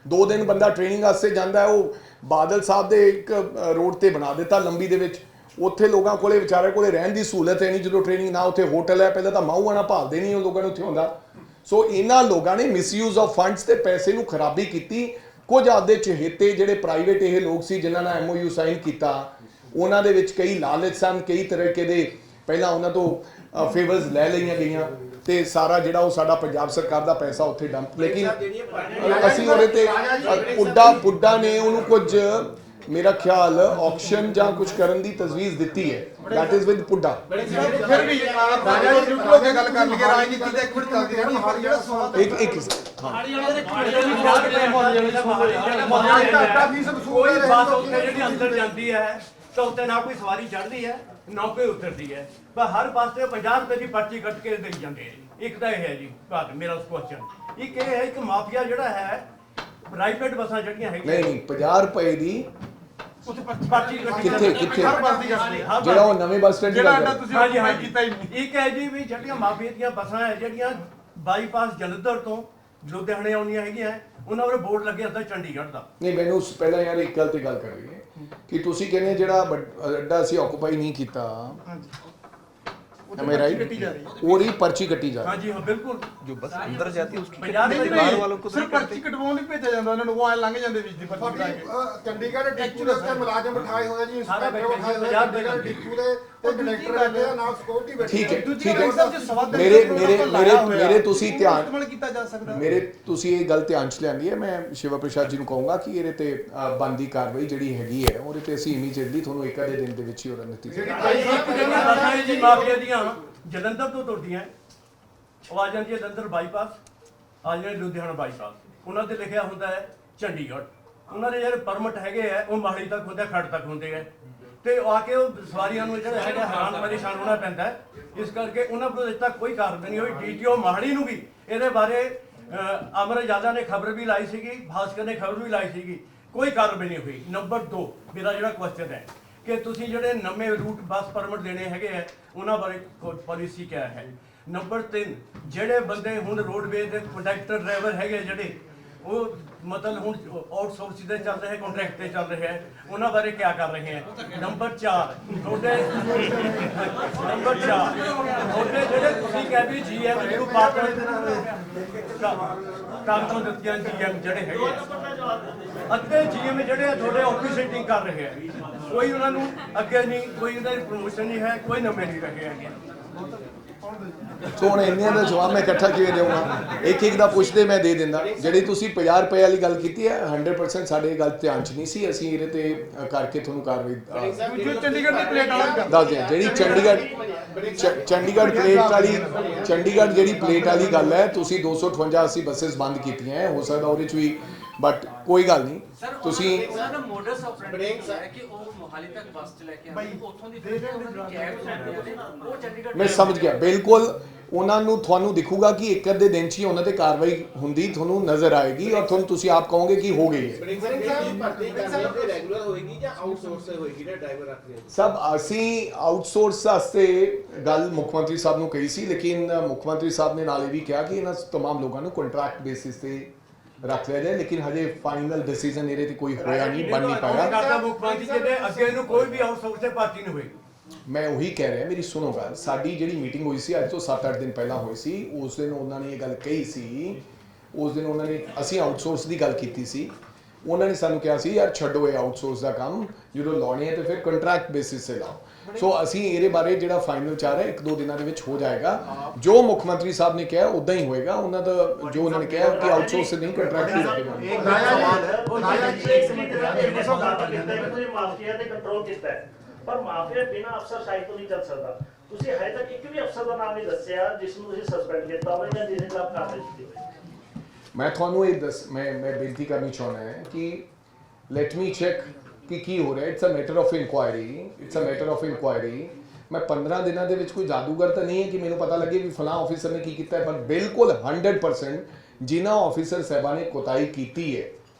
2 ਦਿਨ ਬੰਦਾ ਟ੍ਰੇਨਿੰਗ ਵਾਸਤੇ ਜਾਂਦਾ ਹੈ, ਉਹ ਬਾਦਲ ਸਾਹਿਬ ਦੇ ਇੱਕ ਰੋਡ ਤੇ ਬਣਾ ਦਿੱਤਾ ਲੰਬੀ ਦੇ ਵਿੱਚ। ਉੱਥੇ ਲੋਕਾਂ ਕੋਲੇ ਵਿਚਾਰੇ ਕੋਲੇ ਰਹਿਣ ਦੀ ਸਹੂਲਤ ਹੈ ਨਹੀਂ, ਜਦੋਂ ਟ੍ਰੇਨਿੰਗ ਨਾ ਉੱਥੇ ਹੋਟਲ ਹੈ। ਪਹਿਲਾਂ ਤਾਂ ਮਾਊਆਣਾ ਭਾਲਦੇ ਨਹੀਂ ਉਹ ਲੋਕਾਂ ਨੂੰ ਉੱਥੇ ਹੁੰਦਾ। ਸੋ ਇਹਨਾਂ ਲੋਕਾਂ ਨੇ ਮਿਸਯੂਜ਼ ਆਫ ਫੰਡਸ ਤੇ ਪੈਸੇ ਨੂੰ ਖਰਾਬੀ ਕੀਤੀ। ਕੁਝ ਆਪਦੇ ਚਹੇਤੇ ਜਿਹੜੇ ਪ੍ਰਾਈਵੇਟ ਇਹ ਲੋਕ ਸੀ ਜਿਨ੍ਹਾਂ ਨਾਲ MOU ਸਾਈਨ ਕੀਤਾ, ਉਹਨਾਂ ਦੇ ਵਿੱਚ ਕਈ ਲਾਲਚ ਸਨ, ਕਈ ਤਰੀਕੇ ਦੇ ਪਹਿਲਾਂ ਉਹਨਾਂ ਤੋਂ ਫੇਵਰਸ ਲੈ ਲਈਆਂ ਗਈਆਂ ਤੇ ਸਾਰਾ ਜਿਹੜਾ ਉਹ ਸਾਡਾ ਪੰਜਾਬ ਸਰਕਾਰ ਦਾ ਪੈਸਾ ਉੱਥੇ ਡੰਪ, ਲੇਕਿਨ ਅਸੀਂ ਉਹਦੇ ਤੇ ਪੁੱਡਾ ਨੇ ਉਹਨੂੰ ਕੁਝ ਮੇਰਾ ਖਿਆਲ ਆਕਸ਼ਨ ਜਾਂ ਕੁਝ ਕਰਨ ਦੀ ਤਜਵੀਜ਼ ਦਿੱਤੀ ਹੈ, ਦੈਟ ਇਜ਼ ਵਿਦ ਪੁੱਡਾ। ਫਿਰ ਵੀ ਰਾਜਾ ਜੀ ਨਿਊਟਰਲ ਹੋ ਕੇ ਗੱਲ ਕਰ ਲਈਏ, ਰਾਜਨੀਤੀ ਤਾਂ ਇੱਕ ਮਿੰਟ ਚੱਲਦੀ ਰਹਿਣੀ, ਹਰ ਜਿਹੜਾ ਸਵਾਲ ਇੱਕ ਹਾਂ ਕੋਈ ਬੱਸ ਉੱਤੇ ਜਿਹੜੀ ਅੰਦਰ ਜਾਂਦੀ ਹੈ ਤਾਂ ਉੱਤੇ ਨਾ ਕੋਈ ਸਵਾਰੀ ਚੜ੍ਹਦੀ ਹੈ ਨਾ ਕੋਈ ਉਤਰਦੀ ਹੈ, ਪਰ ਹਰ ਪਾਸੇ 50 ਰੁਪਏ ਦੀ ਪਰਚੀ ਕੱਟ ਕੇ ਦੇਈ ਜਾਂਦੇ ਆ। ਇੱਕ ਤਾਂ ਇਹ ਹੈ ਜੀ ਬਾਤ ਮੇਰਾ ਕੁਐਸਚਨ। ਇੱਕ ਇਹ ਹੈ ਕਿ ਮਾਫੀਆ ਜਿਹੜਾ ਹੈ ਪ੍ਰਾਈਵੇਟ ਬੱਸਾਂ ਜਿਹੜੀਆਂ ਹੈਗੀਆਂ ਨਹੀਂ 50 ਰੁਪਏ ਦੀ ਉੱਥੇ ਪਰਚੀ ਕੱਟੀ ਕਿੱਥੇ ਹਰ ਬੱਸ ਦੀ ਗੱਲ ਹੈ, ਜਿਹੜਾ ਉਹ ਨਵੇਂ ਬੱਸ ਸਟੈਂਡ ਦੀ ਜਿਹੜਾ ਗੱਲ ਅੱਡਾ ਹੈ। ਤੁਸੀਂ ਹਾਂਜੀ ਆਕੂਪਾਈ ਹਾਂਜੀ ਕੀਤਾ ਹੀ ਨਹੀਂ। ਇੱਕ ਹੈ ਜੀ ਵੀ ਜਿਹੜੀਆਂ ਮਾਫੀਆ ਦੀਆਂ ਬੱਸਾਂ ਹੈ ਜਿਹੜੀਆਂ ਬਾਈਪਾਸ ਜਲੰਧਰ ਤੋਂ ਲੁਧਿਆਣੇ ਆਉਂਦੀਆਂ ਹੈਗੀਆਂ, ਉਹਨਾਂ ਉੱਪਰ ਬੋਰਡ ਲੱਗਿਆ ਹੁੰਦਾ ਚੰਡੀਗੜ੍ਹ ਦਾ। ਨਹੀਂ ਮੈਨੂੰ ਪਹਿਲਾਂ ਯਾਰ ਇੱਕ ਗੱਲ ਤੇ ਗੱਲ ਕਰੀਏ ਕਿ ਤੁਸੀਂ ਕਹਿੰਦੇ ਜਿਹੜਾ ਅੱਡਾ ਅਸੀਂ ਆਕੂਪਾਈ ਨਹੀਂ ਕੀਤਾ, am I right? ਉਹਦੀ ਪਰਚੀ ਕੱਟੀ ਜਾ ਰਹੀ। ਹਾਂਜੀ ਹਾਂ ਬਿਲकुल जो बस अंदर जाती है उसकी 50 ਨਹੀਂ, ਰੁਪਏ ਨਹੀਂ, बाहर वालों को तो ਸਿਰਫ नहीं करते। ਪਰਚੀ ਕਟਵਾਉਣ ਨਹੀਂ ਭੇਜਿਆ ਜਾਂਦਾ ਉਹਨਾਂ ਨੂੰ, ਉਹ ਐ ਲੰਘ ਜਾਂਦੇ ਵਿੱਚ ਦੀ ਪਰਚੀ ਕਟਾ ਕੇ। ਚੰਡੀਗੜ੍ਹ ਡਿਪੂ ਦੇ ਉੱਤੇ ਮੁਲਾਜ਼ਮ ਬਿਠਾਏ ਹੋਏ ਜੀ, ਸਾਰਾ ਇੰਸਪੈਕਟਰ ਬਿਠਾਏ ਹੋਏ ਪੰਜਾਬ ਦੇ ਚੰਡੀਗੜ੍ਹ ਡਿਪੂ ਦੇ ਤੇ ਕੰਡਕਟਰ ਬੈਠੇ ਆ, ਨਾਲ ਸਿਕਿਉਰਿਟੀ ਬੈਠੀ ਠੀਕ ਹੈ ਦੂਜੀ ਠੀਕ ਗੱਲ ਸਰ, ਜੇ ਹੈ ਸਵਾਦ ਮੇਰੇ ਤੁਸੀਂ ਧਿਆਨ ਇਸਤੇਮਾਲ ਕੀਤਾ ਜਾ ਸਕਦਾ। ਮੇਰੇ ਤੁਸੀਂ ਇਹ ਗੱਲ ਧਿਆਨ ਚ ਲਿਆਂਦੀ ਹੈ। ਮੈਂ ਸ਼ਿਵਾ ਪ੍ਰਸਾਦ ਜੀ ਨੂੰ ਕਹੂੰਗਾ ਕਿ ਇਹਦੇ ਤੇ ਬਣਦੀ ਕਾਰਵਾਈ ਜਿਹੜੀ ਹੈਗੀ ਹੈ ਉਹਦੇ ਤੇ ਅਸੀਂ ਇਮੀਡੀਏਟਲੀ ਤੁਹਾਨੂੰ ਇੱਕ ਅੱਧੇ ਦਿਨ ਦੇ ਵਿੱਚ ਹੀ ਉਹਦਾ ਨਤੀਜਾ ਇੱਕ ਜਿਹੜੀਆਂ ਬੱਸਾਂ ਹੈ ਜੀ ਮਾਫੀਆ ਦੀਆਂ ਜਲੰਧਰ ਤੋਂ ਤੁਰਦੀਆਂ, ਉਹ ਆ ਜਾਂਦੀ ਹੈ ਜਲੰਧਰ ਬਾਈਪਾਸ, ਆ ਜਾਂਦੀ ਲੁਧਿਆਣਾ ਬਾਈਪਾਸ, ਉਹਨਾਂ ਤੇ ਲਿਖਿਆ ਹੁੰਦਾ ਹੈ ਚੰਡੀਗੜ੍ਹ। ਉਹਨਾਂ ਦੇ ਜਿਹੜੇ ਪਰਮਿਟ ਹੈਗੇ ਆ ਉਹ ਮਾਹਲੀ ਤੱਕ ਹੁੰਦੇ, ਖੜ ਤੱਕ ਹੁੰਦੇ ਆ, ਤੇ ਆ ਕੇ ਉਹ ਸਵਾਰੀਆਂ ਨੂੰ ਜਿਹੜਾ ਹੈਗਾ ਹੈਰਾਨ ਪਰੇਸ਼ਾਨ ਹੋਣਾ ਪੈਂਦਾ ਹੈ। ਇਸ ਕਰਕੇ ਉਹਨਾਂ ਕੋਲ ਅਜੇ ਤੱਕ ਕੋਈ ਕਾਰਵਾਈ ਨਹੀਂ ਹੋਈ। ਡੀਟੀਓ ਮਾਹਲੀ ਨੂੰ ਵੀ ਇਹਦੇ ਬਾਰੇ ਅਮਰਜਾਦਾ ਨੇ ਖਬਰ ਵੀ ਲਾਈ ਸੀਗੀ, ਭਾਸਕਰ ਨੇ ਖਬਰ ਵੀ ਲਾਈ ਸੀਗੀ, ਕੋਈ ਕਾਰਵਾਈ ਨਹੀਂ ਹੋਈ। ਨੰਬਰ 2 ਮੇਰਾ ਜਿਹੜਾ ਕੁਐਸਚਨ ਹੈ ਕਿ ਤੁਸੀਂ ਜਿਹੜੇ ਨਵੇਂ ਰੂਟ ਬੱਸ ਪਰਮਿਟ ਦੇਣੇ ਹੈਗੇ ਆ ਉਹਨਾਂ ਬਾਰੇ ਪਾਲਿਸੀ ਕਿਆ ਹੈ। ਨੰਬਰ 3 ਜਿਹੜੇ ਬੰਦੇ ਹੁਣ ਰੋਡਵੇਜ਼ ਦੇ ਕੰਡਕਟਰ ਡਰਾਈਵਰ ਹੈਗੇ ਜਿਹੜੇ ਉਹ ਮਤਲਬ ਹੁਣ ਆਊਟਸੋਰਸਿੰਗ ਦੇ ਚੱਲ ਰਹੇ, ਕੰਟਰੈਕਟ ਤੇ ਚੱਲ ਰਹੇ ਹੈ, ਉਹਨਾਂ ਬਾਰੇ ਕੀ ਕਰ ਰਹੇ ਹੈ। ਨੰਬਰ 4 ਤੁਹਾਡੇ ਜਿਹੜੇ ਤੁਸੀਂ ਕਹਿੰਦੇ ਵੀ ਜੀਐਮ ਨੂੰ ਪਾਰਟਨਰ ਕਾਗਜ਼ਾਂ ਦਿੱਤੀਆਂ ਜੀਐਮ ਜਿਹੜੇ ਹੈਗੇ ਅੱਧੇ ਜੀਐਮ ਜਿਹੜੇ ਤੁਹਾਡੇ ਆਫਿਸ ਸੀਟਿੰਗ ਕਰ ਰਹੇ ਹੈ, ਕੋਈ ਉਹਨਾਂ ਨੂੰ ਅੱਗੇ ਨਹੀਂ, ਕੋਈ ਉਹਨਾਂ ਦੀ ਪ੍ਰਮੋਸ਼ਨ ਨਹੀਂ ਹੈ, ਕੋਈ ਨਵੇਂ ਨਹੀਂ ਰਹੇ ਹੈਗੇ। ਸੋ ਹੁਣ ਇੰਨਿਆਂ ਦਾ ਜਵਾਬ ਮੈਂ ਇਕੱਠਾ ਕਿਵੇਂ ਦੇਵਾਂਗਾ, ਇੱਕ ਦਾ ਪੁੱਛਦੇ ਮੈਂ ਦੇ ਦਿੰਦਾ। ਜਿਹੜੀ ਤੁਸੀਂ 50 ਰੁਪਏ ਵਾਲੀ ਗੱਲ ਕੀਤੀ ਹੈ 100% ਸਾਡੇ ਗੱਲ ਧਿਆਨ ਚ ਨਹੀਂ ਸੀ, ਅਸੀਂ ਇਹਦੇ ਤੇ ਕਰਕੇ ਤੁਹਾਨੂੰ ਕਾਰਵਾਈ ਜੋ ਚੰਡੀਗੜ੍ਹ ਦੀ ਪਲੇਟ ਵਾਲਾ ਵੀ ਦੱਸ ਦਿਆਂ। ਜਿਹੜੀ ਚੰਡੀਗੜ੍ਹ ਪਲੇਟ ਵਾਲੀ ਚੰਡੀਗੜ੍ਹ ਜਿਹੜੀ ਪਲੇਟ ਵਾਲੀ ਗੱਲ ਹੈ, ਤੁਸੀਂ 258 ਅਸੀਂ ਬੱਸਸ ਬੰਦ ਕੀਤੀਆਂ ਹੈ, ਹੋ ਸਕਦਾ ਉਹਦੇ ਚ ਵੀ, ਬਟ ਕੋਈ ਗੱਲ ਨਹੀਂ। ਤੁਸੀਂ ਸਰ ਮੋਡਸ ਆਪਰੇਟਿੰਗ ਹੈ ਕਿ ਉਹ ਮੋਹਾਲੀ ਤੱਕ ਬੱਸ ਚ ਲੈ ਕੇ ਆਉਂਦੇ, ਉੱਥੋਂ ਦੀ ਫਿਰ ਉਹਨਾਂ ਦੀ ਕੈਬ ਜਾਂਦੀ ਹੈ, ਉਹ ਚੰਡੀਗੜ੍ਹ ਮੈਂ ਸਮਝ ਗਿਆ ਬਿਲਕੁਲ। ਉਹਨਾਂ ਨੂੰ ਤੁਹਾਨੂੰ ਦਿਖੂਗਾ ਕਿ ਇੱਕ ਅੱਧੇ ਦਿਨ 'ਚ ਹੀ ਉਹਨਾਂ ਤੇ ਕਾਰਵਾਈ ਹੁੰਦੀ ਤੁਹਾਨੂੰ ਨਜ਼ਰ ਆਏਗੀ ਔਰ ਤੁਹਾਨੂੰ ਤੁਸੀਂ ਆਪ ਕਹੋਗੇ ਕਿ ਹੋ ਗਈ ਹੈ। ਰੈਗੂਲਰ ਹੋਏਗੀ ਜਾਂ ਆਊਟਸੋਰਸ ਹੋਏਗੀ ਨਾ ਡਰਾਈਵਰ ਰੱਖ ਰਹੇ ਹੋ? ਸਭ ਅਸੀਂ ਆਊਟਸੋਰਸ ਵਾਸਤੇ ਗੱਲ ਮੁੱਖ ਮੰਤਰੀ ਸਾਹਿਬ ਨੂੰ ਕਹੀ ਸੀ, ਲੇਕਿਨ ਮੁੱਖ ਮੰਤਰੀ ਸਾਹਿਬ ਨੇ ਨਾਲ ਇਹ ਵੀ ਕਿਹਾ ਕਿ ਇਹਨਾਂ तमाम ਲੋਕਾਂ ਨੂੰ ਕੰਟਰੈਕਟ ਬੇਸਿਸ ਤੇ ਰੱਖ ਲਿਆ ਜਾਏ, ਲੇਕਿਨ ਹਜੇ ਫਾਈਨਲ ਡਿਸੀਜਨ ਇਹਦੇ ਤੇ ਕੋਈ ਹੋਇਆ ਨਹੀਂ, ਬਣ ਨਹੀਂ ਪਾਇਆ। ਕਰਦਾ ਮੁੱਖ ਮੰਤਰੀ ਜਿਹਦੇ ਅੱਗੇ ਇਹਨੂੰ ਕੋਈ ਵੀ ਆਊਟਸੋਰਸ ਤੇ ਭਰਤੀ ਨਹੀਂ ਹੋਈ। ਮੈਂ ਉਹੀ ਕਹਿ ਰਿਹਾ, ਮੇਰੀ ਸੁਣੋ ਗੱਲ। ਸਾਡੀ ਜਿਹੜੀ ਮੀਟਿੰਗ ਹੋਈ ਸੀ ਅੱਜ ਤੋਂ 7-8 ਦਿਨ ਪਹਿਲਾਂ ਹੋਈ ਸੀ, ਉਸ ਦਿਨ ਉਹਨਾਂ ਨੇ ਇਹ ਗੱਲ ਕਹੀ ਸੀ, ਉਸ ਦਿਨ ਉਹਨਾਂ ਨੇ ਅਸੀਂ ਆਊਟਸੋਰਸ ਦੀ ਗੱਲ ਕੀਤੀ ਸੀ, ਉਹਨਾਂ ਨੇ ਸਾਨੂੰ ਕਿਹਾ ਸੀ ਯਾਰ ਛੱਡੋ ਇਹ ਆਊਟਸੋਰਸ ਦਾ ਕੰਮ, ਜਦੋਂ ਲਾਉਣੇ ਹੈ ਤੇ ਫਿਰ ਕੰਟਰੈਕਟ ਬੇਸਿਸ ਤੇ ਲਾਓ। ਸੋ ਅਸੀਂ ਇਹਦੇ ਬਾਰੇ ਜਿਹੜਾ ਫਾਈਨਲ ਚਾਹ ਰਹੇ 1-2 ਦਿਨਾਂ ਦੇ ਵਿੱਚ ਹੋ ਜਾਏਗਾ। ਜੋ ਮੁੱਖ ਮੰਤਰੀ ਸਾਹਿਬ ਨੇ ਕਿਹਾ ਉਦਾਂ ਹੀ ਹੋਏਗਾ। ਉਹਨਾਂ ਦਾ ਜੋ ਉਹਨਾਂ ਨੇ ਕਿਹਾ ਕਿ ਆਊਟਸੋਰਸ ਨਹੀਂ ਕੰਟਰੈਕਟ ਹੀ ਰੱਖੇਗਾ। ਮਾਫੀਆ ਤੇ ਕੰਟਰੋਲ ਕੀਤਾ ਹੈ, ਪਰ ਮਾਫੀਆ ਬਿਨਾਂ ਅਫਸਰਸ਼ਾਹੀ ਤੋਂ ਨਹੀਂ ਚੱਲ ਸਕਦਾ। ਤੁਸੀਂ ਹਜੇ ਤੱਕ ਇੱਕ ਵੀ ਅਫਸਰ ਦਾ ਨਾਮ ਨਹੀਂ ਦੱਸਿਆ ਜਿਸ ਨੂੰ ਤੁਸੀਂ ਸਸਪੈਂਡ ਕੀਤਾ ਹੋਵੇ ਜਾਂ ਜਿਸ ਦੇ ਖਿਲਾਫ ਕਾਰਵਾਈ ਕੀਤੀ ਹੋਵੇ। ਮੈਂ ਤੁਹਾਨੂੰ ਇਹ ਮੈਂ ਬੇਨਤੀ ਕਰਨੀ ਚਾਹੁੰਦਾ ਹਾਂ ਕਿ ਲੈਟ ਮੀ ਚੈੱਕ ਕਿ ਕੀ ਹੋ ਰਿਹਾ। It's a matter of inquiry. ਮੈਂ 15 ਦਿਨਾਂ ਦੇ ਵਿੱਚ ਕੋਈ ਜਾਦੂਗਰ ਤਾਂ ਨਹੀਂ ਹੈ ਕਿ ਮੈਨੂੰ ਪਤਾ ਲੱਗੇ ਵੀ ਫਲਾਂ ਆਫੀਸਰ ਨੇ ਕੀ ਕੀਤਾ ਹੈ, ਪਰ ਬਿਲਕੁਲ 100% ਜਿਨ੍ਹਾਂ ਆਫੀਸਰ ਸਾਹਿਬਾਂ ਨੇ ਕੋਤਾਹੀ ਕੀਤੀ ਹੈ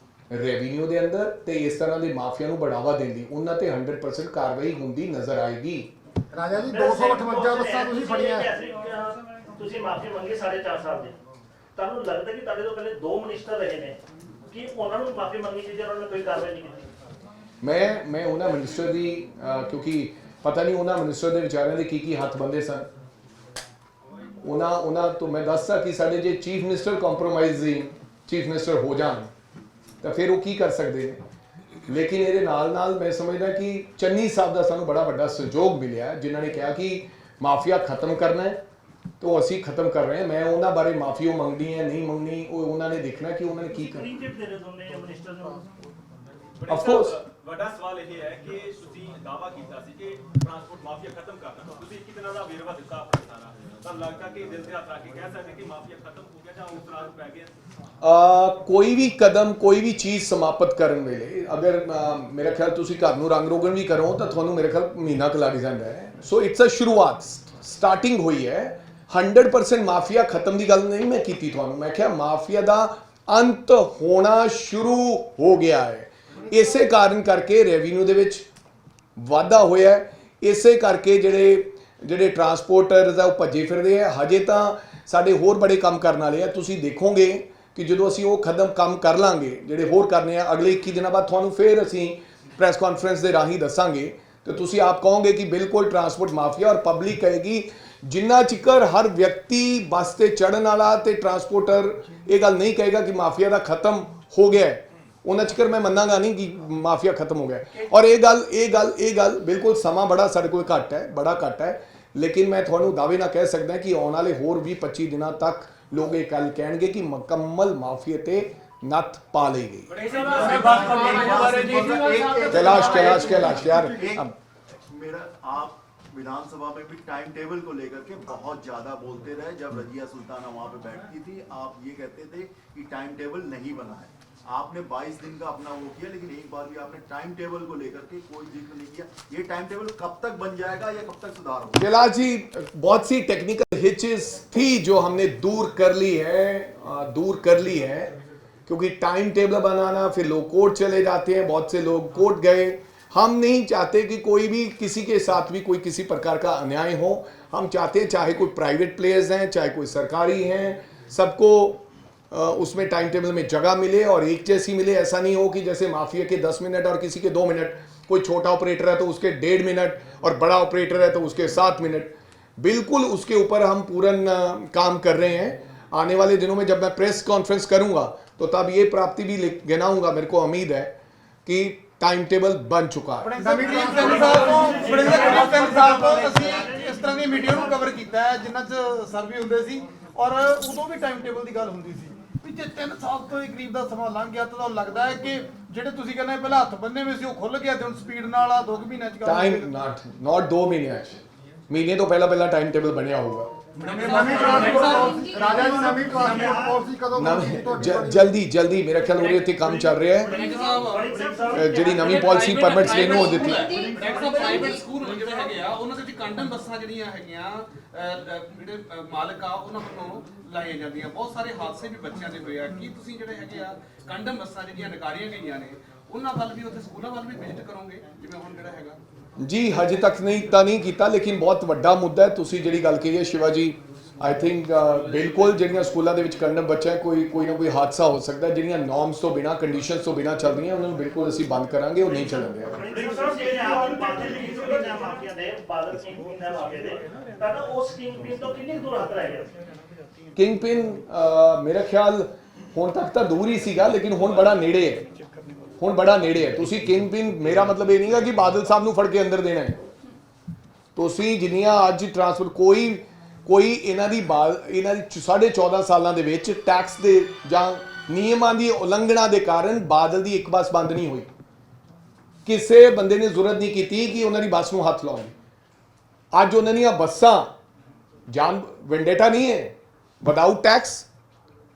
ਰੈਵਨਿਊ ਦੇ ਅੰਦਰ ਤੇ ਇਸ ਤਰ੍ਹਾਂ ਦੇ ਮਾਫੀਆ ਨੂੰ ਬੜਾਵਾ ਦੇਣ ਦੀ, ਉਹਨਾਂ ਤੇ 100% ਕਾਰਵਾਈ ਹੁੰਦੀ ਨਜ਼ਰ ਆਏਗੀ। ਰਾਜਾ ਜੀ 258 ਬੱਸਾਂ ਤੁਸੀਂ ਫੜੀਆਂ, ਤੁਸੀਂ ਮਾਫੀ ਮੰਗੀ 4.5 ਸਾਲ ਦੀ, ਤੁਹਾਨੂੰ ਲੱਗਦਾ ਕਿ ਤੁਹਾਡੇ ਤੋਂ ਪਹਿਲੇ 2 ਮਿਨਿਸਟਰ ਰਹੇ ਨੇ, ਕਿ ਉਹਨਾਂ ਨੂੰ ਮਾਫੀ ਮੰਗੀ ਸੀ ਜੇ ਉਹਨਾਂ ਨੇ ਕੋਈ ਕਾਰਵਾਈ ਨਹੀਂ ਕੀਤੀ? ਮੈਂ ਉਹਨਾਂ ਮਿਨਿਸਟਰ ਦੀ ਕਿਉਂਕਿ ਪਤਾ ਨਹੀਂ ਉਹਨਾਂ ਮਿਨਿਸਟਰ ਦੇ ਵਿਚਾਰਿਆਂ ਦੇ ਕੀ ਹੱਥ ਬੰਦੇ ਸਨ, ਉਹਨਾਂ ਤੋਂ ਮੈਂ ਦੱਸਦਾ ਕਿ ਸਾਡੇ ਜੇ ਚੀਫ ਮਿਨਿਸਟਰ ਕੰਪਰੋਮਾਈਜ਼ਿੰਗ ਚੀਫ ਮਿਨਿਸਟਰ ਹੋ ਜਾਣ ਤਾਂ ਫਿਰ ਉਹ ਕੀ ਕਰ ਸਕਦੇ ਨੇ। ਲੇਕਿਨ ਇਹਦੇ ਨਾਲ ਮੈਂ ਸਮਝਦਾ ਕਿ ਚੰਨੀ ਸਾਹਿਬ ਦਾ ਸਾਨੂੰ ਬੜਾ ਵੱਡਾ ਸਹਿਯੋਗ ਮਿਲਿਆ, ਜਿਨ੍ਹਾਂ ਨੇ ਕਿਹਾ ਕਿ ਮਾਫੀਆ ਖਤਮ ਕਰਨਾ ਹੈ तो ਅਸੀਂ ਖਤਮ ਕਰ ਰਹੇ ਹਾਂ। ਮੈਂ ਉਹਨਾਂ ਬਾਰੇ ਮਾਫੀਓ ਮੰਗਣੀ ਹੈ ਨਹੀਂ ਮੰਗਣੀ ਉਹ ਉਹਨਾਂ ਨੇ ਦੇਖਣਾ ਕਿ ਉਹਨਾਂ ਨੇ ਕੀ ਕਰਨਾ। ਕਲੀਨ ਚਿੱਟ ਦੇ ਰਹੇ ਦੋਨੇ ਮਿਨਿਸਟਰ ਨੂੰ। Of course। ਵੱਡਾ ਸਵਾਲ ਇਹ ਹੈ ਕਿ ਤੁਸੀਂ ਦਾਅਵਾ ਕੀਤਾ ਸੀ ਕਿ ਟਰਾਂਸਪੋਰਟ ਮਾਫੀਆ ਖਤਮ ਕਰਨਾ, ਤੁਸੀਂ ਇੱਕ ਦਿਨਾਂ ਦਾ ਵੇਰਵਾ ਦਿੱਤਾ ਆਪਣਾ ਸਾਰਾ, ਤਾਂ ਲੱਗਦਾ ਕਿ ਦਿਲ ਤੇ ਹੱਥ ਰੱਖ ਕੇ ਕਹਿ ਸਕਦੇ ਕਿ ਮਾਫੀਆ ਖਤਮ ਹੋ ਗਿਆ ਜਾਂ ਉਸ ਰਾਹ ਨੂੰ ਪੈ ਗਿਆ? ਕੋਈ ਵੀ ਕਦਮ ਕੋਈ ਵੀ ਚੀਜ਼ ਸਮਾਪਤ ਕਰਨ ਵੇਲੇ ਅਗਰ ਮੇਰਾ ਖਿਆਲ ਤੁਸੀਂ ਘਰ ਨੂੰ ਰੰਗ ਰੋਗਨ ਵੀ ਕਰੋ ਤਾਂ ਤੁਹਾਨੂੰ ਮੇਰੇ ਖਿਆਲ ਮਹੀਨਾ ਕੁ ਲੱਗ ਜਾਂਦਾ ਹੈ। ਸੋ ਇਟਸ ਅ ਸ਼ੁਰੂਆਤ, ਸਟਾਰਟਿੰਗ ਹੋਈ ਹੈ। 100% ਮਾਫੀਆ ਖਤਮ ਦੀ ਗੱਲ ਨਹੀਂ ਮੈਂ ਕੀਤੀ ਤੁਹਾਨੂੰ, ਮੈਂ ਕਿਹਾ ਮਾਫੀਆ ਦਾ ਅੰਤ ਹੋਣਾ ਸ਼ੁਰੂ ਹੋ ਗਿਆ ਹੈ। ਇਸੇ ਕਾਰਨ ਕਰਕੇ ਰੈਵਨਿਊ ਦੇ ਵਿੱਚ ਵਾਧਾ ਹੋਇਆ ਹੈ, ਇਸੇ ਕਰਕੇ ਜਿਹੜੇ ਟਰਾਂਸਪੋਰਟਰਸ ਆ ਉਹ ਭੱਜੇ ਫਿਰਦੇ ਆ। ਹਜੇ ਤਾਂ ਸਾਡੇ ਹੋਰ ਬੜੇ ਕੰਮ ਕਰਨ ਵਾਲੇ ਆ, ਤੁਸੀਂ ਦੇਖੋਗੇ ਕਿ ਜਦੋਂ ਅਸੀਂ ਉਹ ਕੰਮ ਕਰ ਲਾਂਗੇ ਜਿਹੜੇ ਹੋਰ ਕਰਨੇ ਆ ਅਗਲੇ 21 ਦਿਨਾਂ ਬਾਅਦ ਤੁਹਾਨੂੰ ਫਿਰ ਅਸੀਂ ਪ੍ਰੈਸ ਕਾਨਫਰੰਸ ਦੇ ਰਾਹੀਂ ਦੱਸਾਂਗੇ ਤੇ ਤੁਸੀਂ ਆਪ ਕਹੋਗੇ ਕਿ ਬਿਲਕੁਲ ਟਰਾਂਸਪੋਰਟ ਮਾਫੀਆ, ਔਰ ਪਬਲਿਕ ਕਹੇਗੀ ਜਿੰਨਾ ਚਿਕਰ ਹਰ ਵਿਅਕਤੀ ਬੱਸ ਤੇ ਚੜਨ ਵਾਲਾ ਤੇ ਟਰਾਂਸਪੋਰਟਰ ਇਹ ਗੱਲ ਨਹੀਂ ਕਹੇਗਾ ਕਿ ਮਾਫੀਆ ਦਾ ਖਤਮ ਹੋ ਗਿਆ ਹੈ, ਉਹਨਾਂ ਚਿਕਰ ਮੈਂ ਮੰਨਾਂਗਾ ਨਹੀਂ ਕਿ ਮਾਫੀਆ ਖਤਮ ਹੋ ਗਿਆ। ਔਰ ਇਹ ਗੱਲ ਬਿਲਕੁਲ ਸਮਾਂ ਬੜਾ ਸਾਡੇ ਕੋਲ ਘੱਟ ਹੈ, ਬੜਾ ਘੱਟ ਹੈ, ਲੇਕਿਨ ਮੈਂ ਤੁਹਾਨੂੰ ਦਾਅਵੇ ਨਾਲ ਕਹਿ ਸਕਦਾ ਕਿ ਆਉਣ ਵਾਲੇ ਹੋਰ 20-25 ਦਿਨਾਂ ਤੱਕ ਲੋਕ ਇਹ ਗੱਲ ਕਹਿਣਗੇ ਕਿ ਮੁਕੰਮਲ ਮਾਫੀਆ ਤੇ ਨੱਥ ਪਾ ਲਈ ਗਈ। कैलाश यार मेरा आप विधानसभा में भी टाइम टेबल को लेकर के बहुत ज्यादा बोलते रहे। जब रजिया सुल्ताना वहां पे बैठती थी आप ये कहते थे कि टाइम टेबल नहीं बना है। आपने 22 दिन का अपना वो किया, लेकिन एक बार भी आपने टाइम टेबल को लेकर के कोई जिक्र नहीं किया। ये टाइम टेबल कब तक बन जाएगा या कब तक सुधार होगा? कैलाश जी, बहुत सी टेक्निकल हिचेस थी जो हमने दूर कर ली है क्योंकि टाइम टेबल बनाना, फिर लोग कोर्ट चले जाते हैं, बहुत से लोग कोर्ट गए। हम नहीं चाहते कि कोई भी किसी के साथ भी कोई किसी प्रकार का अन्याय हो। हम चाहते हैं चाहे कोई प्राइवेट प्लेयर्स हैं चाहे कोई सरकारी हैं, सबको उसमें टाइम टेबल में जगह मिले और एक जैसी मिले। ऐसा नहीं हो कि जैसे माफिया के 10 मिनट और किसी के 2 मिनट, कोई छोटा ऑपरेटर है तो उसके 1.5 मिनट और बड़ा ऑपरेटर है तो उसके 7 मिनट। बिल्कुल उसके ऊपर हम पूरन काम कर रहे हैं। आने वाले दिनों में जब मैं प्रेस कॉन्फ्रेंस करूंगा तो तब ये प्राप्ति भी गिनाऊंगा। मेरे को उम्मीद है कि टाइम टेबल बन चुका है। ਇਸ ਤਰ੍ਹਾਂ ਦੀ ਮੀਡੀਆ ਨੂੰ ਕਵਰ ਕੀਤਾ ਹੈ ਜਿੰਨਾ ਚ ਸਰਵੇ ਹੁੰਦੇ ਸੀ ਔਰ ਉਦੋਂ ਵੀ ਟਾਈਮ ਟੇਬਲ ਦੀ ਗੱਲ ਹੁੰਦੀ ਸੀ ਵੀ ਜੇ 3 ਸਾਲ ਤੋਂ ਇਹ ਕਰੀਬ ਦਾ ਸਮਾਂ ਲੰਘ ਗਿਆ ਤਾਂ ਤੁਹਾਨੂੰ ਲੱਗਦਾ ਹੈ ਕਿ ਜਿਹੜੇ ਤੁਸੀਂ ਕਹਿੰਦੇ ਪਹਿਲਾਂ ਹੱਥ ਬੰਨੇ ਹੋਏ ਸੀ ਉਹ ਖੁੱਲ ਗਿਆ ਤੇ ਹੁਣ ਸਪੀਡ ਨਾਲ ਆ 2 ਮਹੀਨਿਆਂ ਚ टाइम नॉट 2 महीने तो पहला टाइम टेबल बनया होगा। ਰਾਜਾ ਜੀ ਨਵੀਂ ਟਰਾਂਸਪੋਰਟ ਪਾਲਿਸੀ ਕਦੋਂ जल्दी मेरा ख्याल ਉਹਦੇ ਤੇ ਕੰਮ ਚੱਲ ਰਿਹਾ ਹੈ। ਜਿਹੜੀ ਨਵੀਂ ਪਾਲਿਸੀ ਪਰਮਿਟਸ ਲੈਣ ਨੂੰ ਦਿੱਤੀ ਪ੍ਰਾਈਵੇਟ ਸਕੂਲ ਜਿਹੜੇ ਹੈਗੇ ਆ ਉਹਨਾਂ ਦੇ ਵਿੱਚ ਕੰਡਮ ਬੱਸਾਂ ਜਿਹੜੀਆਂ ਹੈਗੀਆਂ ਜਿਹੜੇ ਮਾਲਕ ਆ ਉਹਨਾਂ ਵੱਲੋਂ ਲਾਈਆਂ ਜਾਂਦੀਆਂ। ਬਹੁਤ ਸਾਰੇ ਹਾਦਸੇ ਵੀ ਬੱਚਿਆਂ ਦੇ ਹੋਏ ਆ। ਕੀ ਤੁਸੀਂ ਜਿਹੜੇ ਹੈਗੇ ਆ ਕੰਡਮ ਬੱਸਾਂ ਜਿਹੜੀਆਂ ਨਕਾਰੀਆਂ ਗਈਆਂ ਨੇ ਉਹਨਾਂ ਵੱਲ ਵੀ ਉੱਥੇ ਸਕੂਲਾਂ ਵੱਲ ਵੀ ਵਿਜ਼ਿਟ ਕਰੋਗੇ ਜਿਵੇਂ ਹੁਣ ਜਿਹੜਾ ਹੈਗਾ? जी हजे तक नहीं किया, लेकिन बहुत वड्डा मुद्दा है। तुसी जिहड़ी गल कही है शिवा जी, आई थिंक बिल्कुल जिहड़ियां स्कूलों दे विच कंडम बच्चा कोई ना कोई हादसा हो सकता है। जिहड़ियां नॉर्म्स तो बिना कंडीशनस तो बिना चल रही उन्होंने बिल्कुल असीं बंद करांगे, वो नहीं चलन देंगे। किंग पिन मेरा ख्याल हुण तक तो दूर ही सीगा, लेकिन हुण बड़ा नेड़े है। ਹੁਣ ਬੜਾ ਨੇੜੇ ਹੈ। ਤੁਸੀਂ ਕਿੰਗ ਪਿਨ, ਮੇਰਾ ਮਤਲਬ ਇਹ ਨਹੀਂਗਾ ਕਿ ਬਾਦਲ ਸਾਹਿਬ ਨੂੰ ਫੜ ਕੇ ਅੰਦਰ ਦੇਣਾ ਹੈ। ਤੁਸੀਂ ਜਿੰਨੀਆਂ ਅੱਜ ਟਰਾਂਸਪੋਰਟ ਕੋਈ ਇਹਨਾਂ ਦੀ 14.5 ਸਾਲਾਂ ਦੇ ਵਿੱਚ ਟੈਕਸ ਦੇ ਜਾਂ ਨਿਯਮਾਂ ਦੀ ਉਲੰਘਣਾ ਦੇ ਕਾਰਨ ਬਾਦਲ ਦੀ ਇੱਕ ਬੱਸ ਬੰਦ ਨਹੀਂ ਹੋਈ। ਕਿਸੇ ਬੰਦੇ ਨੇ ਜ਼ਰੂਰਤ ਨਹੀਂ ਕੀਤੀ ਕਿ ਉਹਨਾਂ ਦੀ ਬੱਸ ਨੂੰ ਹੱਥ ਲਾਉਣ। ਅੱਜ ਉਹਨਾਂ ਦੀਆਂ ਬੱਸਾਂ ਜਾਨ ਵੈਂਡੇਟਾ ਨਹੀਂ ਹੈ, ਵਿਦਆਊਟ ਟੈਕਸ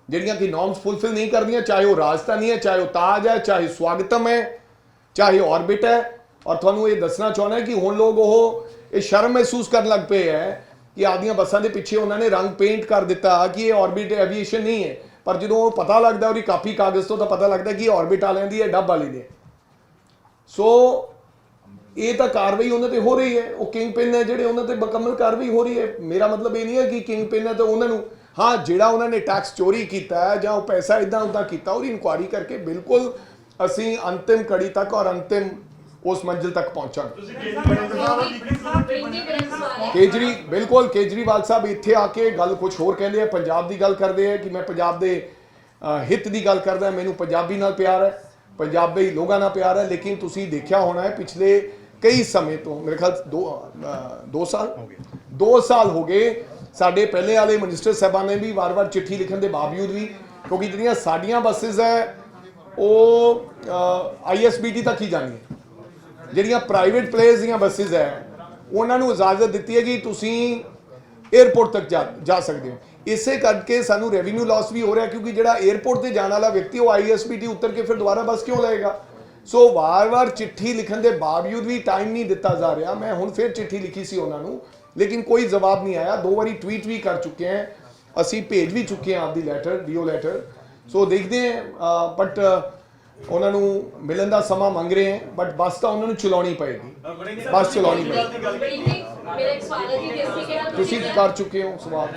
ਜਿਹੜੀਆਂ ਕਿ ਨॉर्म्स फुलफिल नहीं करदियां, चाहे वो राजधानी है, चाहे वो ताज है, चाहे स्वागतम है, चाहे ऑर्बिट है। और ਤੁਹਾਨੂੰ ਇਹ ਦੱਸਣਾ ਚਾਹੁੰਦਾ ਕਿ ਹੁਣ ਲੋਕ ਇਹ ਸ਼ਰਮ ਮਹਿਸੂਸ ਕਰਨ ਲੱਗ ਪਏ ਹੈ ਕਿ ਆਪਦੀਆਂ ਬੱਸਾਂ ਦੇ ਪਿੱਛੇ ਉਹਨਾਂ ਨੇ ਰੰਗ ਪੇਂਟ ਕਰ ਦਿੱਤਾ ਕਿ ਇਹ ऑर्बिट ਐਵੀਏਸ਼ਨ ਨਹੀਂ ਹੈ। ਪਰ ਜਦੋਂ ਉਹ ਪਤਾ ਲੱਗਦਾ ਉਹਦੀ ਕਾਪੀ ਕਾਗਜ਼ ਤੋਂ ਤਾਂ ਪਤਾ ਲੱਗਦਾ ਕਿ ऑर्बिट ਵਾਲਿਆਂ ਦੀ ਹੈ, ਡੱਬ ਵਾਲੀ ਦੀ। ਸੋ ਇਹ ਤਾਂ ਕਾਰਵਾਈ ਉਹਨਾਂ ਤੇ ਹੋ ਰਹੀ ਹੈ। ਉਹ ਕਿੰਗ ਪਿਨ ਹੈ ਜਿਹੜੇ ਉਹਨਾਂ ਤੇ ਮੁਕੰਮਲ ਕਾਰਵਾਈ ਹੋ ਰਹੀ ਹੈ। ਮੇਰਾ ਮਤਲਬ ਇਹ ਨਹੀਂ ਹੈ ਕਿ ਕਿੰਗ ਪਿਨ ਹੈ ਤਾਂ ਉਹਨਾਂ ਨੂੰ हाँ ਜਿਹੜਾ ਉਹਨਾਂ ਨੇ ਟੈਕਸ ਚੋਰੀ ਕੀਤਾ ਹੈ ਜਾਂ ਉਹ ਪੈਸਾ ਇਦਾਂ ਉਦਾਂ ਕੀਤਾ ਉਹਦੀ ਇਨਕੁਆਇਰੀ ਕਰਕੇ ਬਿਲਕੁਲ ਅਸੀਂ ਅੰਤਿਮ ਕੜੀ ਤੱਕ ਔਰ ਅੰਤਿਮ ਉਸ ਮੰਜ਼ਿਲ ਤੱਕ ਪਹੁੰਚਾਂਗੇ। ਬਿਲਕੁਲ ਕੇਜਰੀਵਾਲ ਸਾਹਿਬ ਇੱਥੇ ਆ ਕੇ ਗੱਲ ਕੁਝ ਹੋਰ ਕਹਿੰਦੇ ਆ, ਪੰਜਾਬ ਦੀ ਗੱਲ ਕਰਦੇ ਆ ਕਿ ਮੈਂ ਪੰਜਾਬ ਦੇ ਹਿੱਤ ਦੀ ਗੱਲ ਕਰਦਾ, ਮੈਨੂੰ ਪੰਜਾਬੀ ਨਾਲ ਪਿਆਰ ਹੈ, ਪੰਜਾਬੀ ਲੋਕਾਂ ਨਾਲ ਪਿਆਰ ਹੈ। ਲੇਕਿਨ ਤੁਸੀਂ ਦੇਖਿਆ ਹੋਣਾ ਹੈ ਪਿਛਲੇ ਕਈ ਸਮੇਂ ਤੋਂ, ਮੇਰੇ ਖਿਆਲ 2 2 ਸਾਲ ਹੋ ਗਏ ਸਾਡੇ ਪਹਿਲੇ ਵਾਲੇ ਮਿਨਿਸਟਰ ਸਾਹਿਬਾਨ ਨੇ ਵੀ ਵਾਰ-ਵਾਰ ਚਿੱਠੀ ਲਿਖਣ ਦੇ ਬਾਵਜੂਦ ਵੀ, ਕਿਉਂਕਿ ਜਿਹੜੀਆਂ ਸਾਡੀਆਂ ਬੱਸਿਸ ਹੈ ਉਹ ISBT ਤੱਕ ਹੀ ਜਾਣੀਆਂ, ਜਿਹੜੀਆਂ ਪ੍ਰਾਈਵੇਟ ਪਲੇਅਰਸ ਦੀਆਂ ਬੱਸਿਸ ਹੈ ਉਹਨਾਂ ਨੂੰ ਇਜਾਜ਼ਤ ਦਿੱਤੀ ਹੈ ਕਿ ਤੁਸੀਂ 에ਅਰਪੋਰਟ ਤੱਕ ਜਾ ਸਕਦੇ ਹੋ। ਇਸੇ ਕਰਕੇ ਸਾਨੂੰ ਰੈਵਨਿਊ ਲਾਸ ਵੀ ਹੋ ਰਿਹਾ, ਕਿਉਂਕਿ ਜਿਹੜਾ 에ਅਰਪੋਰਟ ਤੇ ਜਾਣ ਵਾਲਾ ਵਿਅਕਤੀ ਉਹ ISBT ਉਤਰ ਕੇ ਫਿਰ ਦੁਬਾਰਾ ਬੱਸ ਕਿਉਂ ਲਏਗਾ। ਸੋ ਵਾਰ-ਵਾਰ ਚਿੱਠੀ ਲਿਖਣ ਦੇ ਬਾਵਜੂਦ ਵੀ ਟਾਈਮ ਨਹੀਂ ਦਿੱਤਾ ਜਾ ਰਿਹਾ। ਮੈਂ ਹੁਣ ਫਿਰ ਚਿੱਠੀ ਲਿਖੀ ਸੀ ਉਹਨਾਂ ਨੂੰ, ਲੇਕਿਨ ਕੋਈ ਜਵਾਬ ਨਹੀਂ ਆਇਆ। 2 ਵਾਰੀ ਟਵੀਟ ਵੀ ਕਰ ਚੁੱਕੇ ਹਾਂ, ਅਸੀਂ ਭੇਜ ਵੀ ਚੁੱਕੇ ਹਾਂ ਆਪਦੀ ਲੈਟਰ, ਡੀਓ ਲੈਟਰ। ਸੋ ਦੇਖਦੇ ਹਾਂ, ਬਟ ਉਹਨਾਂ ਨੂੰ ਮਿਲਣ ਦਾ ਸਮਾਂ ਮੰਗ ਰਹੇ ਹੈ, ਬਟ ਬੱਸ ਤਾਂ ਉਹਨਾਂ ਨੂੰ ਚਲਾਉਣੀ ਪਏਗੀ, ਬੱਸ ਚਲਾਉਣੀ ਪਏਗੀ। ਮੇਰਾ ਇੱਕ ਸਵਾਲ ਹੈ ਜੀ, ਜਿਸ ਤਰੀਕੇ ਨਾਲ ਤੁਸੀਂ ਕਰ ਚੁੱਕੇ ਹੋ ਸਵਾਲ।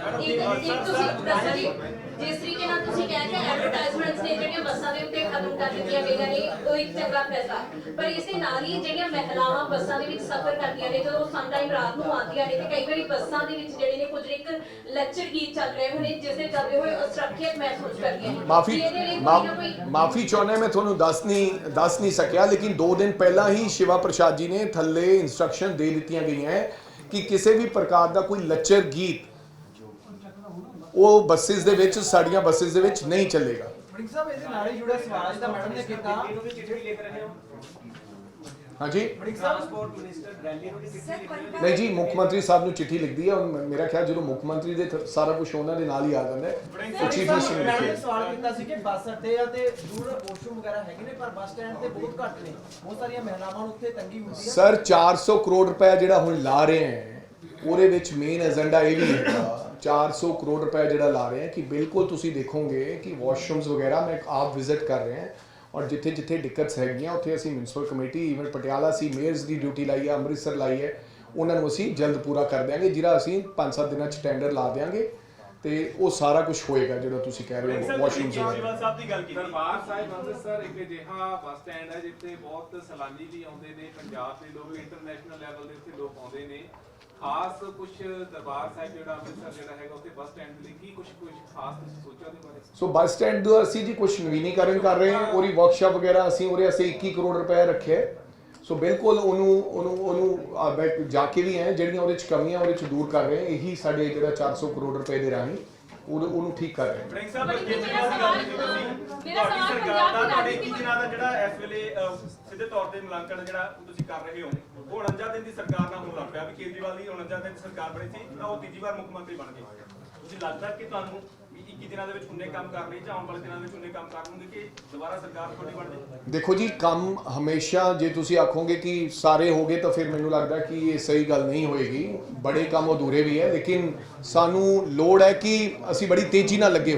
ਜਿਸ ਤਰੀਕੇ ਨਾਲ ਤੁਸੀਂ ਕਹਿ ਕੇ ਐਡਵਰਟਾਈਜ਼ਮੈਂਟਸ ਨੇ ਜਿਹੜੀਆਂ ਬੱਸਾਂ ਦੇ ਉੱਤੇ ਖਤਮ ਕਰ ਦਿੱਤੀਆਂ ਗਈਆਂ ਨੇ, ਉਹ ਇੱਕ ਚੰਗਾ ਫੈਸਲਾ, ਪਰ ਇਸ ਦੇ ਨਾਲ ਹੀ ਜਿਹੜੀਆਂ ਮਹਿਲਾਵਾਂ ਬੱਸਾਂ ਦੇ ਵਿੱਚ ਸਫ਼ਰ ਕਰਦੀਆਂ ਨੇ, ਜਦੋਂ ਸਮ ਟਾਈਮ ਰਾਤ ਨੂੰ ਆਉਂਦੀਆਂ ਨੇ ਤੇ ਕਈ ਵਾਰੀ ਬੱਸਾਂ ਦੇ ਵਿੱਚ ਜਿਹੜੇ ਨੇ ਕੁਝ ਇੱਕ ਲੱਚਰ ਗੀਤ ਚੱਲ ਰਹੇ ਹੋਣੇ ਜਿਸ ਦੇ ਚੱਲਦੇ ਹੋਏ ਅਸੁਰੱਖਿਅਤ ਮਹਿਸੂਸ ਕਰਦੀਆਂ ਨੇ। ਮਾਫੀ ਚਾਹੁੰਦਾ ਮੈਂ ਤੁਹਾਨੂੰ ਦੱਸ ਨਹੀਂ ਸਕਿਆ, ਲੇਕਿਨ 2 ਦਿਨ ਪਹਿਲਾਂ ਹੀ ਸ਼ਿਵਾ ਪ੍ਰਸਾਦ ਜੀ ਨੇ ਥੱਲੇ ਇੰਸਟਰਕਸ਼ਨ ਦੇ ਦਿੱਤੀਆਂ ਗਈਆਂ ਹੈ ਕਿ ਕਿਸੇ ਵੀ ਪ੍ਰਕਾਰ ਦਾ ਕੋਈ ਲੱਚਰ ਗੀਤ ਉਹ ਬੱਸਿਸ ਦੇ ਵਿੱਚ, ਸਾਡੀਆਂ ਬੱਸਿਸ ਦੇ ਵਿੱਚ ਨਹੀਂ ਚੱਲੇਗਾ। ਵੜਿੰਗ ਸਾਹਿਬ, ਇਹਦੇ ਨਾਲ ਹੀ ਜੁੜਿਆ ਸਵਾਲ ਜਿੱਦਾਂ ਮੈਡਮ ਨੇ ਕੀਤਾ, ਹਾਂਜੀ ਟਰਾਂਸਪੋਰਟ ਮਿਨਿਸਟਰ ਦਿੱਲੀ ਨੂੰ ਚਿੱਠੀ ਨਹੀਂ ਜੀ, ਮੁੱਖ ਮੰਤਰੀ ਸਾਹਿਬ ਨੂੰ ਚਿੱਠੀ ਲਿਖਦੀ ਹੈ। ਮੇਰਾ ਖਿਆਲ ਜਦੋਂ ਮੁੱਖ ਮੰਤਰੀ ਦੇ ਸਾਰਾ ਕੁਝ ਉਹਨਾਂ ਦੇ ਨਾਲ ਹੀ ਆ ਜਾਂਦਾ ਹੈ। ਚੀਫ ਮਿਨਿਸਟਰ ਮੈਡਮ ਨੇ ਸਵਾਲ ਕੀਤਾ ਸੀ ਕਿ ਬੱਸ ਅੱਡੇ ਆ ਤੇ ਦੂਰ ਵਾਸ਼ਰੂਮ ਵਗੈਰਾ ਹੈਗੇ ਨੇ, ਪਰ ਬੱਸ ਸਟੈਂਡ ਤੇ ਬਹੁਤ ਘੱਟ ਨੇ, ਬਹੁਤ ਸਾਰੀਆਂ ਮਹਿਲਾਵਾਂ ਨੂੰ ਉੱਥੇ ਤੰਗੀ ਹੁੰਦੀ ਹੈ। ਸਰ 400 ਕਰੋੜ ਰੁਪਏ ਜਿਹੜਾ ਹੁਣ ਲਾ ਰਹੇ ਹੈ, ਉਹਦੇ ਵਿੱਚ ਮੇਨ ਏਜੰਡਾ ਇਹ ਵੀ ਹੈਗਾ 400 ਕਰੋੜ ਰੁਪਏ ਜਿਹੜਾ ਲਾ ਰਹੇ ਹੈ ਕਿ ਬਿਲਕੁਲ ਤੁਸੀਂ ਦੇਖੋਗੇ ਕਿ ਵਾਸ਼ਰੂਮਸ ਵਗੈਰਾ ਮੈਂ ਆਪ ਵਿਜ਼ਿਟ ਕਰ ਰਹੇ ਹਾਂ, ਔਰ ਜਿੱਥੇ ਜਿੱਥੇ ਦਿੱਕਤ ਹੈਗੀਆਂ ਉੱਥੇ ਅਸੀਂ ਮਿਊਨਿਸਪਲ ਕਮੇਟੀ, ਈਵਨ ਪਟਿਆਲਾ ਸੀ ਮੇਅਰਸ ਦੀ ਡਿਊਟੀ ਲਾਈ ਹੈ, ਅੰਮ੍ਰਿਤਸਰ ਲਾਈ ਹੈ, ਉਹਨਾਂ ਨੂੰ ਅਸੀਂ ਜਲਦ ਪੂਰਾ ਕਰ ਦਿਆਂਗੇ, ਜਿਹੜਾ ਅਸੀਂ 5-7 ਦਿਨਾਂ 'ਚ ਟੈਂਡਰ ਲਾ ਦਿਆਂਗੇ ਤੇ ਉਹ ਸਾਰਾ ਕੁਝ ਹੋਏਗਾ ਜਿਹੜਾ ਤੁਸੀਂ ਕਹਿ ਰਹੇ ਹੋ ਵਾਸ਼ਰੂਮਸ ਵਗੈਰਾ। ਕੇਜਰੀਵਾਲ ਸਾਹਿਬ ਦੀ ਗੱਲ ਕੀਤੀ। ਦਰਬਾਰ ਸਾਹਿਬ ਅੰਮ੍ਰਿਤਸਰ ਇੱਕ ਅਜਿਹਾ ਬੱਸ ਸਟੈਂਡ ਹੈ ਜਿੱਥੇ ਬਹੁਤ ਸੈਲਾਨੀ ਵੀ ਆਉਂਦੇ ਨੇ, ਪੰਜਾਬ ਦੇ ਲੋਕ, ਇੰਟਰਨੈਸ਼ਨਲ ਲੈਵਲ ਦੇ ਉੱਤੇ ਲੋਕ ਆਉਂਦੇ ਨੇ। ਖਾਸ ਕੁਝ ਦਰਬਾਰ ਸਾਹਿਬ ਜਿਹੜਾ ਅੰਮ੍ਰਿਤਸਰ ਜਿਹੜਾ ਹੈਗਾ ਉੱਥੇ ਬੱਸ ਸਟੈਂਡ ਦੇ ਲਈ ਕੀ ਕੁਝ ਖਾਸ ਤੁਸੀਂ ਸੋਚਿਆ ਉਹਦੇ ਬਾਰੇ? ਸੋ ਬੱਸ ਸਟੈਂਡ ਦਾ ਅਸੀਂ ਜੀ ਕੁਝ ਨਵੀਨੀਕਰਨ ਕਰ ਰਹੇ ਹਾਂ, ਉਹਦੀ ਵਰਕਸ਼ਾਪ ਵਗੈਰਾ ਅਸੀਂ 21 ਕਰੋੜ ਰੁਪਏ ਰੱਖੇ। ਸੋ ਬਿਲਕੁਲ ਉਹਨੂੰ ਜਾ ਕੇ ਵੀ ਹੈ, ਜਿਹੜੀਆਂ ਉਹਦੇ 'ਚ ਕਮੀਆਂ ਉਹਦੇ 'ਚ ਦੂਰ ਕਰ ਰਹੇ ਹਾਂ। ਇਹੀ ਸਾਡੇ ਜਿਹੜਾ 400 ਕਰੋੜ ਰੁਪਏ ਦੇ ਰਾਹੀਂ ਉਹਨੂੰ ਠੀਕ ਕਰ ਰਹੇ ਹਾਂ। ਵੜਿੰਗ ਸਾਹਿਬ, ਕੇਜਰੀਵਾਲ ਦੀ ਗੱਲ ਕੀਤੀ ਤੁਸੀਂ, ਤੁਹਾਡੀ ਸਰਕਾਰ ਦਾ ਤੁਹਾਡੇ 21 ਦਿਨਾਂ ਦਾ ਜਿਹੜਾ ਇਸ ਵੇਲੇ ਸਿੱਧੇ ਤੌਰ ਤੇ ਮੁਲਾਂਕਣ ਜਿਹੜਾ ਤੁਸੀਂ ਕਰ ਰਹੇ ਹੋ, ਉਹ 49 ਦਿਨ ਦੀ ਸਰਕਾਰ ਨਾਲ ਹੁਣ ਲੱਗ ਪਿਆ ਵੀ ਕੇਜਰੀਵਾਲ ਦੀ 49 ਦਿਨ ਦੀ ਸਰਕਾਰ ਬਣੀ ਸੀ ਤਾਂ ਉਹ ਤੀਜੀ ਵਾਰ ਮੁੱਖ ਮੰਤਰੀ ਬਣ ਗਏ। ਤੁਸੀਂ ਲੱਗਦਾ ਕਿ ਤੁਹਾਨੂੰ 21 ਦਿਨਾਂ ਦੇ ਵਿੱਚ ਉਨੇ ਕੰਮ ਕਰ ਲਈ ਜਾਂ ਆਉਣ ਵਾਲੇ ਦਿਨਾਂ ਵਿੱਚ ਉਨੇ ਕੰਮ ਕਰ ਲਓਗੇ ਕਿ ਦੁਬਾਰਾ ਸਰਕਾਰ ਤੁਹਾਡੀ ਬਣ ਜਾਏ? ਦੇਖੋ ਜੀ, ਕੰਮ ਹਮੇਸ਼ਾ ਜੇ ਤੁਸੀਂ ਆਖੋਗੇ ਕਿ ਸਾਰੇ ਹੋ ਗਏ ਤਾਂ ਫਿਰ ਮੈਨੂੰ ਲੱਗਦਾ ਕਿ ਇਹ ਸਹੀ ਗੱਲ ਨਹੀਂ ਹੋਏਗੀ। ਬੜੇ ਕੰਮ ਅਧੂਰੇ ਵੀ ਹੈ, ਲੇਕਿਨ ਸਾਨੂੰ ਲੋੜ ਹੈ ਕਿ ਅਸੀਂ ਬੜੀ ਤੇਜ਼ੀ ਨਾਲ ਲੱਗੇ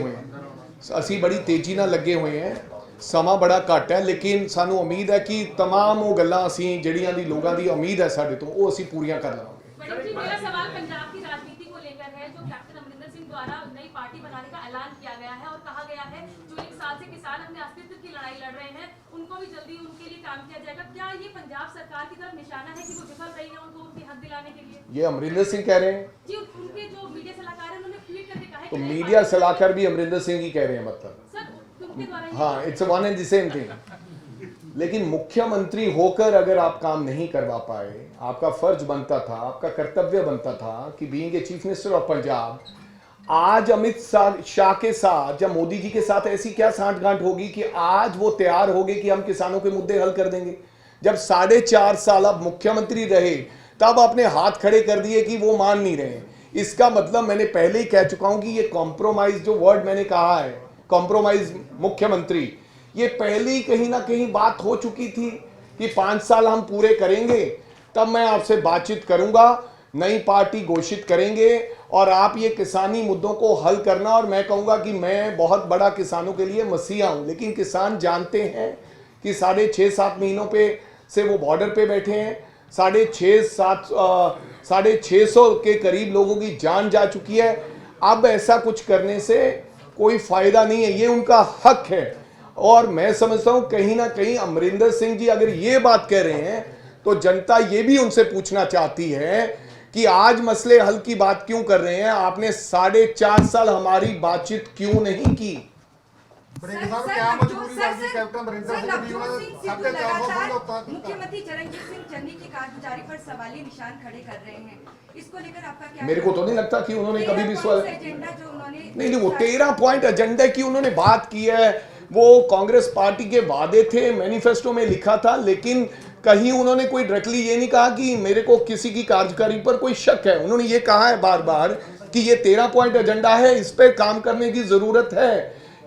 ਹੋਏ ਹਾਂ। ਸਮਾਂ ਬੜਾ ਘੱਟ ਹੈ, ਲੇਕਿਨ ਸਾਨੂੰ ਉਮੀਦ ਹੈ ਕਿ तमाम ਉਹ ਗੱਲਾਂ ਅਸੀਂ ਜਿਹੜੀਆਂ ਦੀ ਲੋਕਾਂ ਦੀ ਉਮੀਦ ਹੈ ਸਾਡੇ ਤੋਂ, ਉਹ ਅਸੀਂ ਪੂਰੀਆਂ ਕਰ ਲਵਾਂਗੇ। मैडम जी, मेरा सवाल पंजाब की राजनीति को लेकर है, जो कैप्टन अमरिंदर सिंह द्वारा नई पार्टी बनाने का ऐलान किया गया है और कहा गया है जो 1 साल से किसान अपने अस्तित्व की लड़ाई लड़ रहे हैं उनको भी जल्दी उनके लिए काम किया जाएगा। क्या ये पंजाब सरकार की तरफ निशाना है कि वो विफल रही है उनको उनके हक दिलाने के लिए? ये अमरिंदर सिंह कह रहे हैं जी, उनके जो मीडिया सलाहकार है उन्होंने ट्वीट करके कहा है तो मीडिया सलाहकार भी अमरिंदर सिंह ही कह रहे हैं, मतलब सर उनके द्वारा हाँ, it's one and the same thing. लेकिन मुख्यमंत्री होकर अगर आप काम नहीं करवा पाए, आपका फर्ज बनता था, आपका कर्तव्य बनता था कि being a chief minister of Punjab, आज अमित शाह के साथ या मोदी जी के साथ ऐसी क्या सांठगांठ होगी कि आज वो तैयार हो गए कि हम किसानों के मुद्दे हल कर देंगे? जब 4.5 साल अब मुख्यमंत्री रहे तब आपने हाथ खड़े कर दिए कि वो मान नहीं रहे। इसका मतलब मैंने पहले ही कह चुका हूं कि ये कॉम्प्रोमाइज, जो वर्ड मैंने कहा है कॉम्प्रोमाइज मुख्यमंत्री, ये पहले ही कहीं ना कहीं बात हो चुकी थी कि 5 साल हम पूरे करेंगे तब मैं आपसे बातचीत करूंगा, नई पार्टी घोषित करेंगे और आप ये किसानी मुद्दों को हल करना। और मैं कहूंगा कि मैं बहुत बड़ा किसानों के लिए मसीहा हूं, लेकिन किसान जानते हैं कि 6.5-7 महीनों पे से वो बॉर्डर पे बैठे हैं, 650 के करीब लोगों की जान जा चुकी है। अब ऐसा कुछ करने से कोई फायदा नहीं है, ये उनका हक है। और मैं समझता हूं कहीं ना कहीं अमरिंदर सिंह जी अगर ये बात कह रहे हैं तो जनता ये भी उनसे पूछना चाहती है कि आज मसले हल की बात क्यों कर रहे हैं? आपने 4.5 साल हमारी बातचीत क्यों नहीं की? बड़ेंगे साहब क्या मजबूरी बन गई कैप्टन अमरिंदर सिंह जी ने 450 मुख्यमंत्री चरणजीत सिंह चन्नी की कारगुजारी पर सवालिया निशान खड़े कर रहे हैं, इसको लेकर आपका क्या? मेरे को तो नहीं लगता कि उन्होंने कभी भी सवाल एजेंडा जो उन्होंने नहीं वो 13 पॉइंट एजेंडा की उन्होंने बात की है, वो कांग्रेस पार्टी के वादे थे, मैनिफेस्टो में लिखा था, लेकिन कहीं उन्होंने कोई डायरेक्टली ये नहीं कहा कि मेरे को किसी की कार्यकारी पर कोई शक है। उन्होंने ये कहा है बार बार कि ये 13 पॉइंट एजेंडा है, इस पे काम करने की जरूरत है,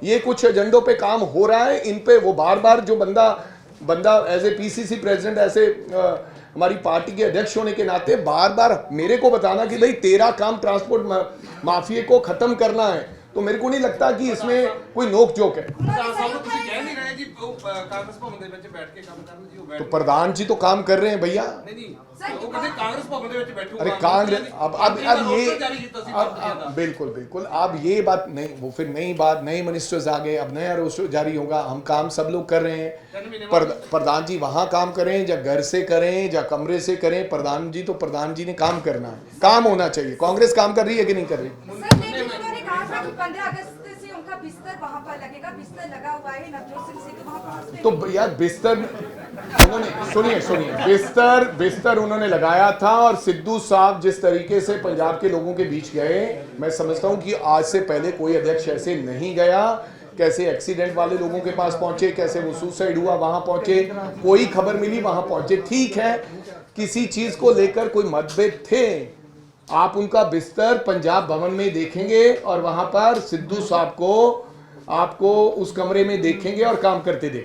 ये कुछ एजेंडों पे काम हो रहा है, इन पे वो बार बार जो बंदा एज ए पीसीसी प्रेसिडेंट, ऐसे हमारी पार्टी के अध्यक्ष होने के नाते बार बार मेरे को बताना कि भाई 13 काम ट्रांसपोर्ट माफिया को खत्म करना है, तो मेरे को नहीं लगता कि इसमें कोई नोक जोक है। तो प्रधान जी तो काम कर रहे हैं भैया। अरे कांग्रेस अब ये बिल्कुल अब ये बात नहीं, वो फिर नई बात, नए मिनिस्टर्स आ गए, अब नया रोस्टर जारी होगा, हम काम सब लोग कर रहे हैं। प्रधान जी वहां काम करें या घर से करें या कमरे से करें, प्रधान जी तो प्रधान जी ने काम करना है, काम होना चाहिए। कांग्रेस काम कर रही है कि नहीं कर रही? 15 अगस्त से उनका बिस्तर वहां पर लगेगा, बिस्तर लगा हुआ है, नवजोत सिंह सिद्धू वहां पहुंचते तो यार बिस्तर उन्होंने सुनिए बिस्तर उन्होंने लगाया था, और सिद्धू साहब जिस तरीके से पंजाब के लोगों के बीच गए, मैं समझता हूं कि आज से पहले कोई अध्यक्ष ऐसे नहीं गया। कैसे एक्सीडेंट वाले लोगों के पास पहुंचे, कैसे वो सुसाइड हुआ वहां पहुंचे, कोई खबर मिली वहां पहुंचे। ठीक है, किसी चीज को लेकर कोई मतभेद थे, आप उनका बिस्तर पंजाब भवन में देखेंगे और वहां पर सिद्धू साहब को आपको उस कमरे में देखेंगे और काम करते देखेंगे।